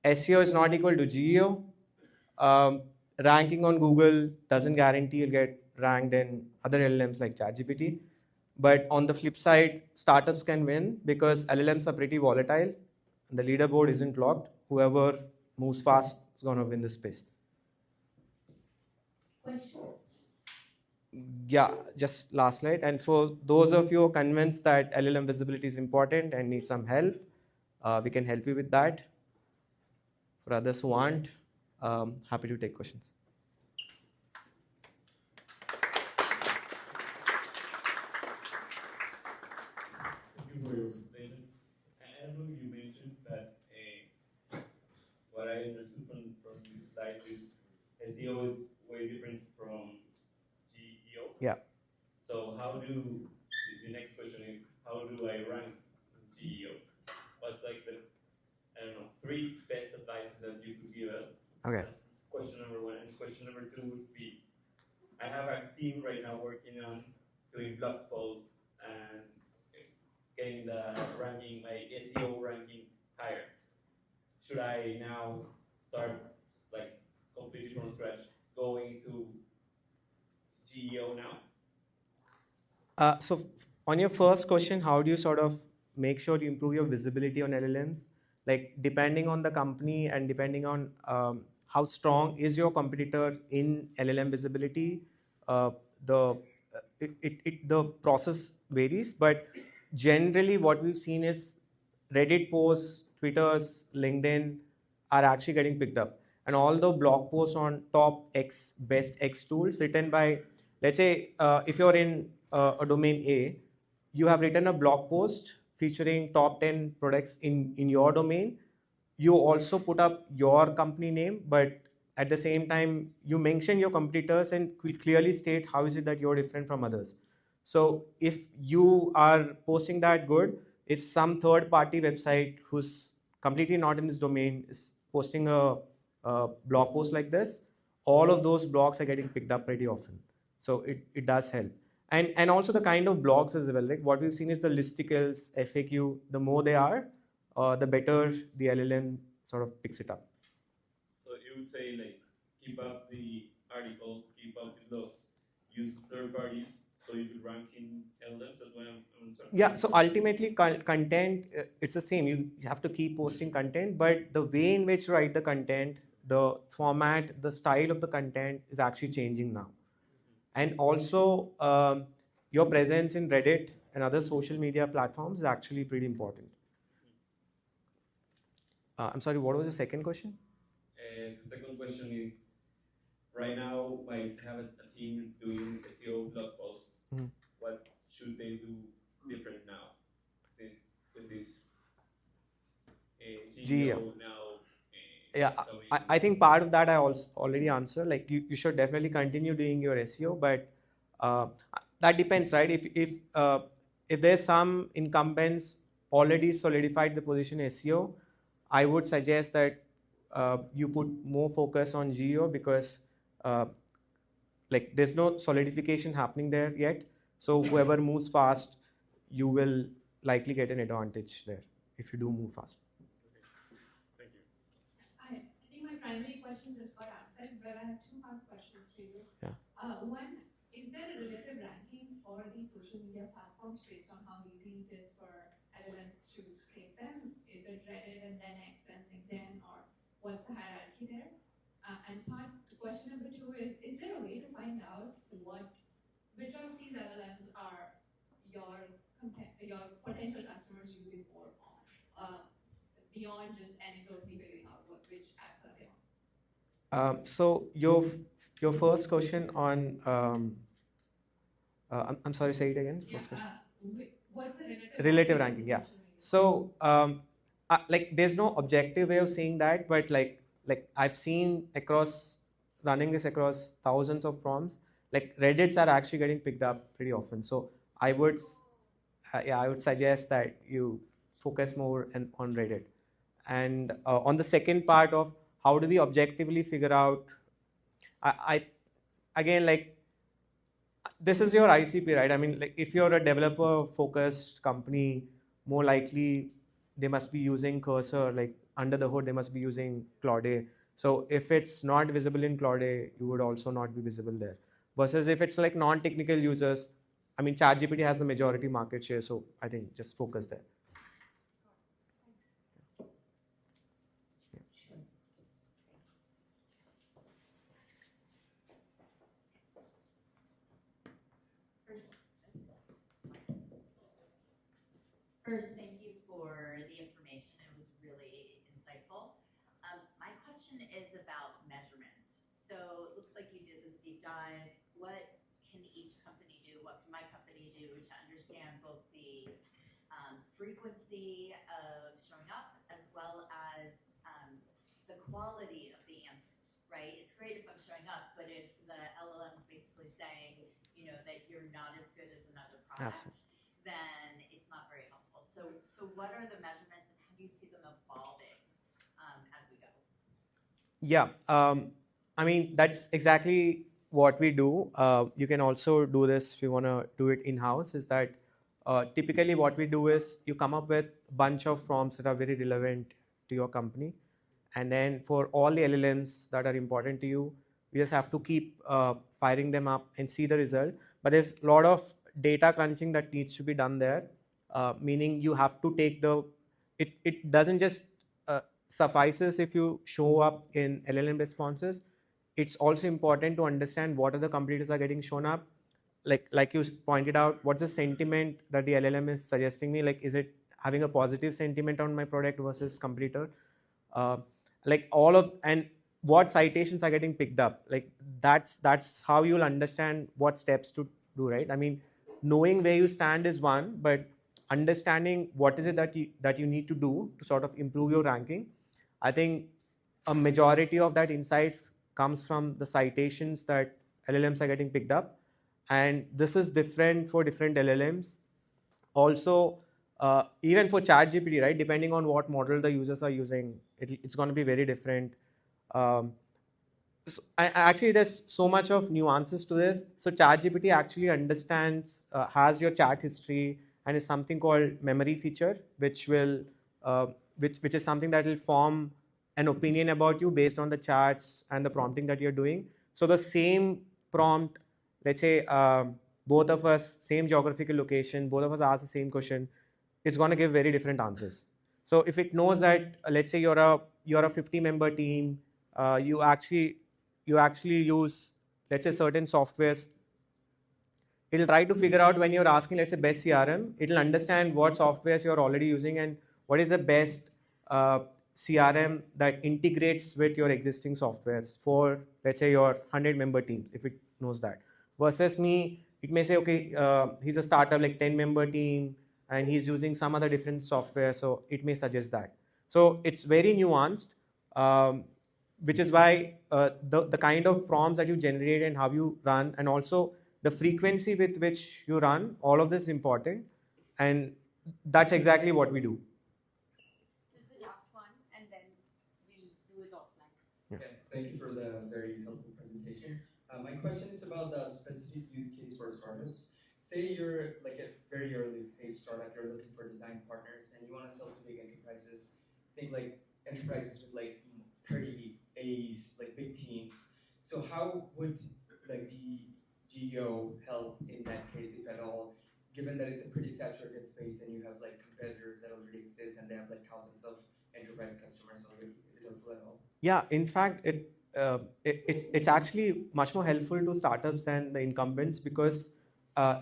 SEO is not equal to GEO. Ranking on Google doesn't guarantee you'll get ranked in other LLMs like ChatGPT. But on the flip side, startups can win because LLMs are pretty volatile. The leaderboard isn't locked. Whoever moves fast is going to win the space. Questions? Yeah, just last slide. And for those of you who are convinced that LLM visibility is important and need some help, we can help you with that. For others who aren't, happy to take questions. Thank you for your presentation. I don't know if you mentioned that what I understood from this slide is SEO is way different from GEO. Yeah. So the next question is, how do I rank GEO? What's like the, I don't know, 3 best advices that you could give us? Okay. That's question number 1. And question number 2 would be, I have a team right now working on doing blog posts and getting the ranking, my SEO ranking higher. Should I now start like completely from scratch, going to GEO now? So on your first question, how do you sort of make sure you improve your visibility on LLMs? Like depending on the company and depending on how strong is your competitor in LLM visibility, the process varies. But generally, what we've seen is Reddit posts, Twitter's, LinkedIn are actually getting picked up. And all the blog posts on top X, best X tools written by, let's say, if you're in a domain A, you have written a blog post featuring top 10 products in your domain. You also put up your company name, but at the same time, you mention your competitors and clearly state how is it that you're different from others. So if you are posting that good, if some third-party website who's completely not in this domain is posting a blog post like this, all of those blogs are getting picked up pretty often. So it does help. And also the kind of blogs as well. Like what we've seen is the listicles, FAQ, the more they are, the better the LLM sort of picks it up. So you would say like keep up the articles, keep up the blogs, use third parties so you could rank in LLMs as well. Yeah, so ultimately content, it's the same. You have to keep posting content, but the way in which you write the content, the format, the style of the content is actually changing now. And also your presence in Reddit and other social media platforms is actually pretty important. I'm sorry, what was the second question? The second question is, right now I have a team doing SEO blog posts. Mm-hmm. What should they do different now? Since with this GEO now. Yeah, I think part of that I also already answered. Like you should definitely continue doing your SEO, but that depends, right? If there's some incumbents already solidified the position SEO, I would suggest that you put more focus on GEO because like there's no solidification happening there yet. So whoever moves fast, you will likely get an advantage there if you do move fast. I think my primary question just got answered, but I have 2 hard questions for you. Yeah. One, is there a relative ranking for these social media platforms based on how easy it is for LLMs to scrape them? Is it Reddit and then X and LinkedIn, or what's the hierarchy there? And question number 2 is there a way to find out which of these LLMs are your potential customers using more on, beyond just anecdotally figuring out which apps are they on? So your first question on, I'm sorry, say it again. First question. What's the Relative ranking, yeah. So like there's no objective way of saying that, but like I've seen across running this across thousands of prompts, like Reddits are actually getting picked up pretty often. So I would I would suggest that you focus more on Reddit. And on the second part of how do we objectively figure out, I again, like this is your ICP, right? I mean, like if you're a developer focused company, more likely they must be using Cursor, like under the hood, they must be using Claude. So if it's not visible in Claude, you would also not be visible there. Versus if it's like non-technical users, I mean, ChatGPT has the majority market share, so I think just focus there. First, thank you for the information. It was really insightful. My question is about measurement. So it looks like you did this deep dive. What can each company do? What can my company do to understand both the frequency of showing up as well as the quality of the answers, right? It's great if I'm showing up, but if the LLM's basically saying, you know, that you're not as good as another product, then it's not very helpful. So what are the measurements and how do you see them evolving as we go? Yeah, I mean, that's exactly what we do. You can also do this if you want to do it in-house, is that typically what we do is you come up with a bunch of prompts that are very relevant to your company. And then for all the LLMs that are important to you, we just have to keep firing them up and see the result. But there's a lot of data crunching that needs to be done there, meaning you have to take it doesn't just suffices if you show up in LLM responses. It's also important to understand what other competitors are getting shown up. Like you pointed out, what's the sentiment that the LLM is suggesting me? Like, is it having a positive sentiment on my product versus competitor? Like all of, and what citations are getting picked up. Like that's how you'll understand what steps to do, right? I mean, knowing where you stand is one, but understanding what is it that you need to do to sort of improve your ranking. I think a majority of that insights comes from the citations that LLMs are getting picked up. And this is different for different LLMs. Also, even for ChatGPT, right? Depending on what model the users are using, it's going to be very different. Actually, there's so much of nuances to this. So ChatGPT actually understands, has your chat history, and is something called memory feature, which will, which is something that will form an opinion about you based on the chats and the prompting that you're doing. So the same prompt, let's say both of us, same geographical location, both of us ask the same question, it's going to give very different answers. So if it knows that, let's say you're a 50-member team, you actually use, let's say, certain softwares, it'll try to figure out when you're asking, let's say, best CRM, it'll understand what softwares you're already using and what is the best CRM that integrates with your existing softwares for, let's say, your 100-member teams, if it knows that. Versus me, it may say, okay, he's a startup, like 10-member team, and he's using some other different software, so it may suggest that. So it's very nuanced, which is why the kind of prompts that you generate and how you run, and also the frequency with which you run, all of this is important, and that's exactly what we do. This is the last one, and then we'll do it offline. Yeah. Okay, thank you for the very helpful presentation. My question is about the specific use case for startups. Say you're like a very early stage startup, you're looking for design partners, and you want to sell to big enterprises. Think like enterprises with like 30 A's, like big teams. So how would like GEO help in that case, if at all, given that it's a pretty saturated space and you have like competitors that already exist and they have like thousands of enterprise customers already? Is it helpful at all? Yeah, in fact, it's actually much more helpful to startups than the incumbents, because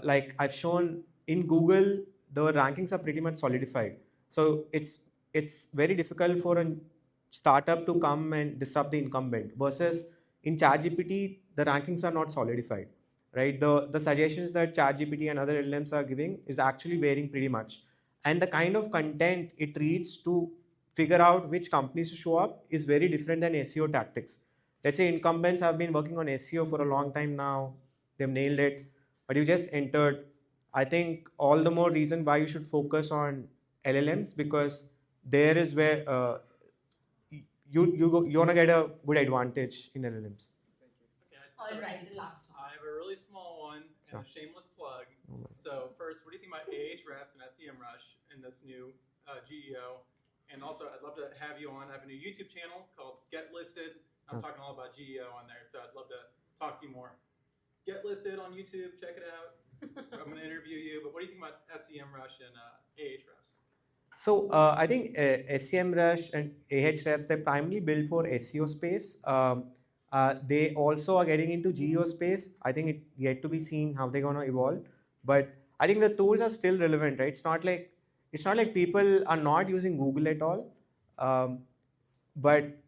like I've shown in Google, the rankings are pretty much solidified. So it's very difficult for a startup to come and disrupt the incumbent. Versus in ChatGPT, the rankings are not solidified, right? The suggestions that ChatGPT and other LLMs are giving is actually varying pretty much. And the kind of content it reads to figure out which companies to show up is very different than SEO tactics. Let's say incumbents have been working on SEO for a long time now, they've nailed it, but you just entered. I think all the more reason why you should focus on LLMs, because there is where you want to get a good advantage in LLMs. All right, the last one. I have a really small one and a shameless plug. So first, what do you think about Ahrefs and SEMrush in this new GEO? And also, I'd love to have you on. I have a new YouTube channel called Get Listed. I'm talking all about GEO on there, so I'd love to talk to you more. Get Listed on YouTube. Check it out. I'm going to interview you. But what do you think about SEMrush and Ahrefs? So I think SEMrush and Ahrefs, they're primarily built for SEO space. They also are getting into GEO space. I think it yet to be seen how they're going to evolve. But I think the tools are still relevant, right? It's not like people are not using Google at all. But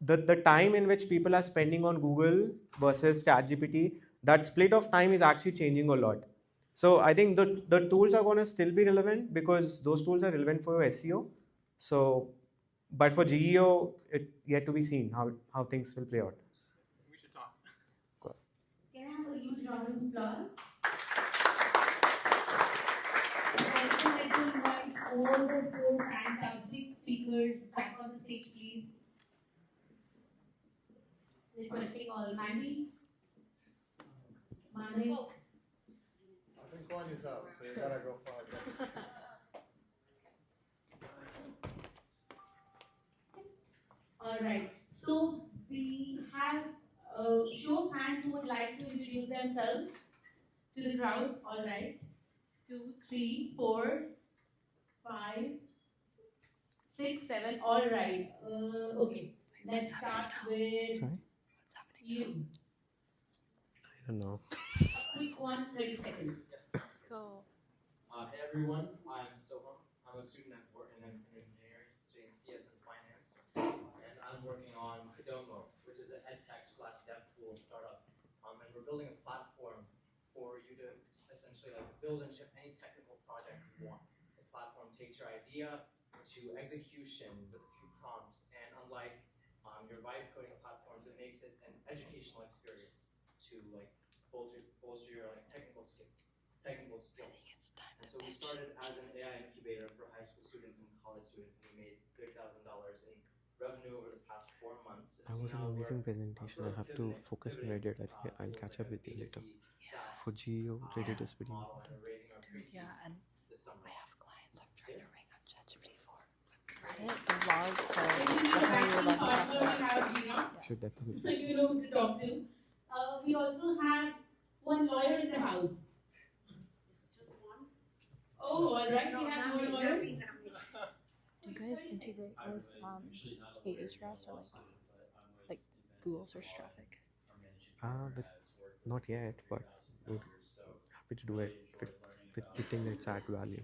the time in which people are spending on Google versus ChatGPT, that split of time is actually changing a lot. So I think the tools are going to still be relevant because those tools are relevant for your SEO. So, but for GEO, it yet to be seen how things will play out. We should talk. Of course. Can I have a huge round of applause? I'd also like to invite all the 4 fantastic speakers back on the stage, please. Requesting all Maddie. Maddie. I think one is out, so you gotta go far. All right. So we have show of hands who would like to introduce themselves to the crowd. All right. 2, 3, 4, 5, 6, 7. All right. Okay. Let's start with you. I don't know. A quick one, 30 seconds. Let's go. Hey everyone, I'm Soham. I'm a student at Wharton in engineering, studying CS and finance, and I'm working on Kodomo, which is an edtech/dev tool startup. And we're building a platform for you to essentially build and ship any technical project you want. The platform takes your idea to execution with a few prompts, and unlike your vibe coding platforms, it makes it an educational experience to bolster your technical skills. And so we started as an AI incubator for high school students and college students, and we made $30,000 in revenue over the past 4 months. That was an amazing presentation. I have to focus on Reddit. I think I'll catch up with you later. For GEO, Reddit is pretty important. Yeah, and I have clients I'm trying to rank on ChatGPT for Reddit and blogs, so definitely would love to talk about it. Should definitely. You know who to talk to. We also have one lawyer in the house. Just one? Oh, all right. We have one lawyer. Do you guys integrate with Ahrefs or like Google search traffic? But not yet, but we're happy to do it if we think it's add value.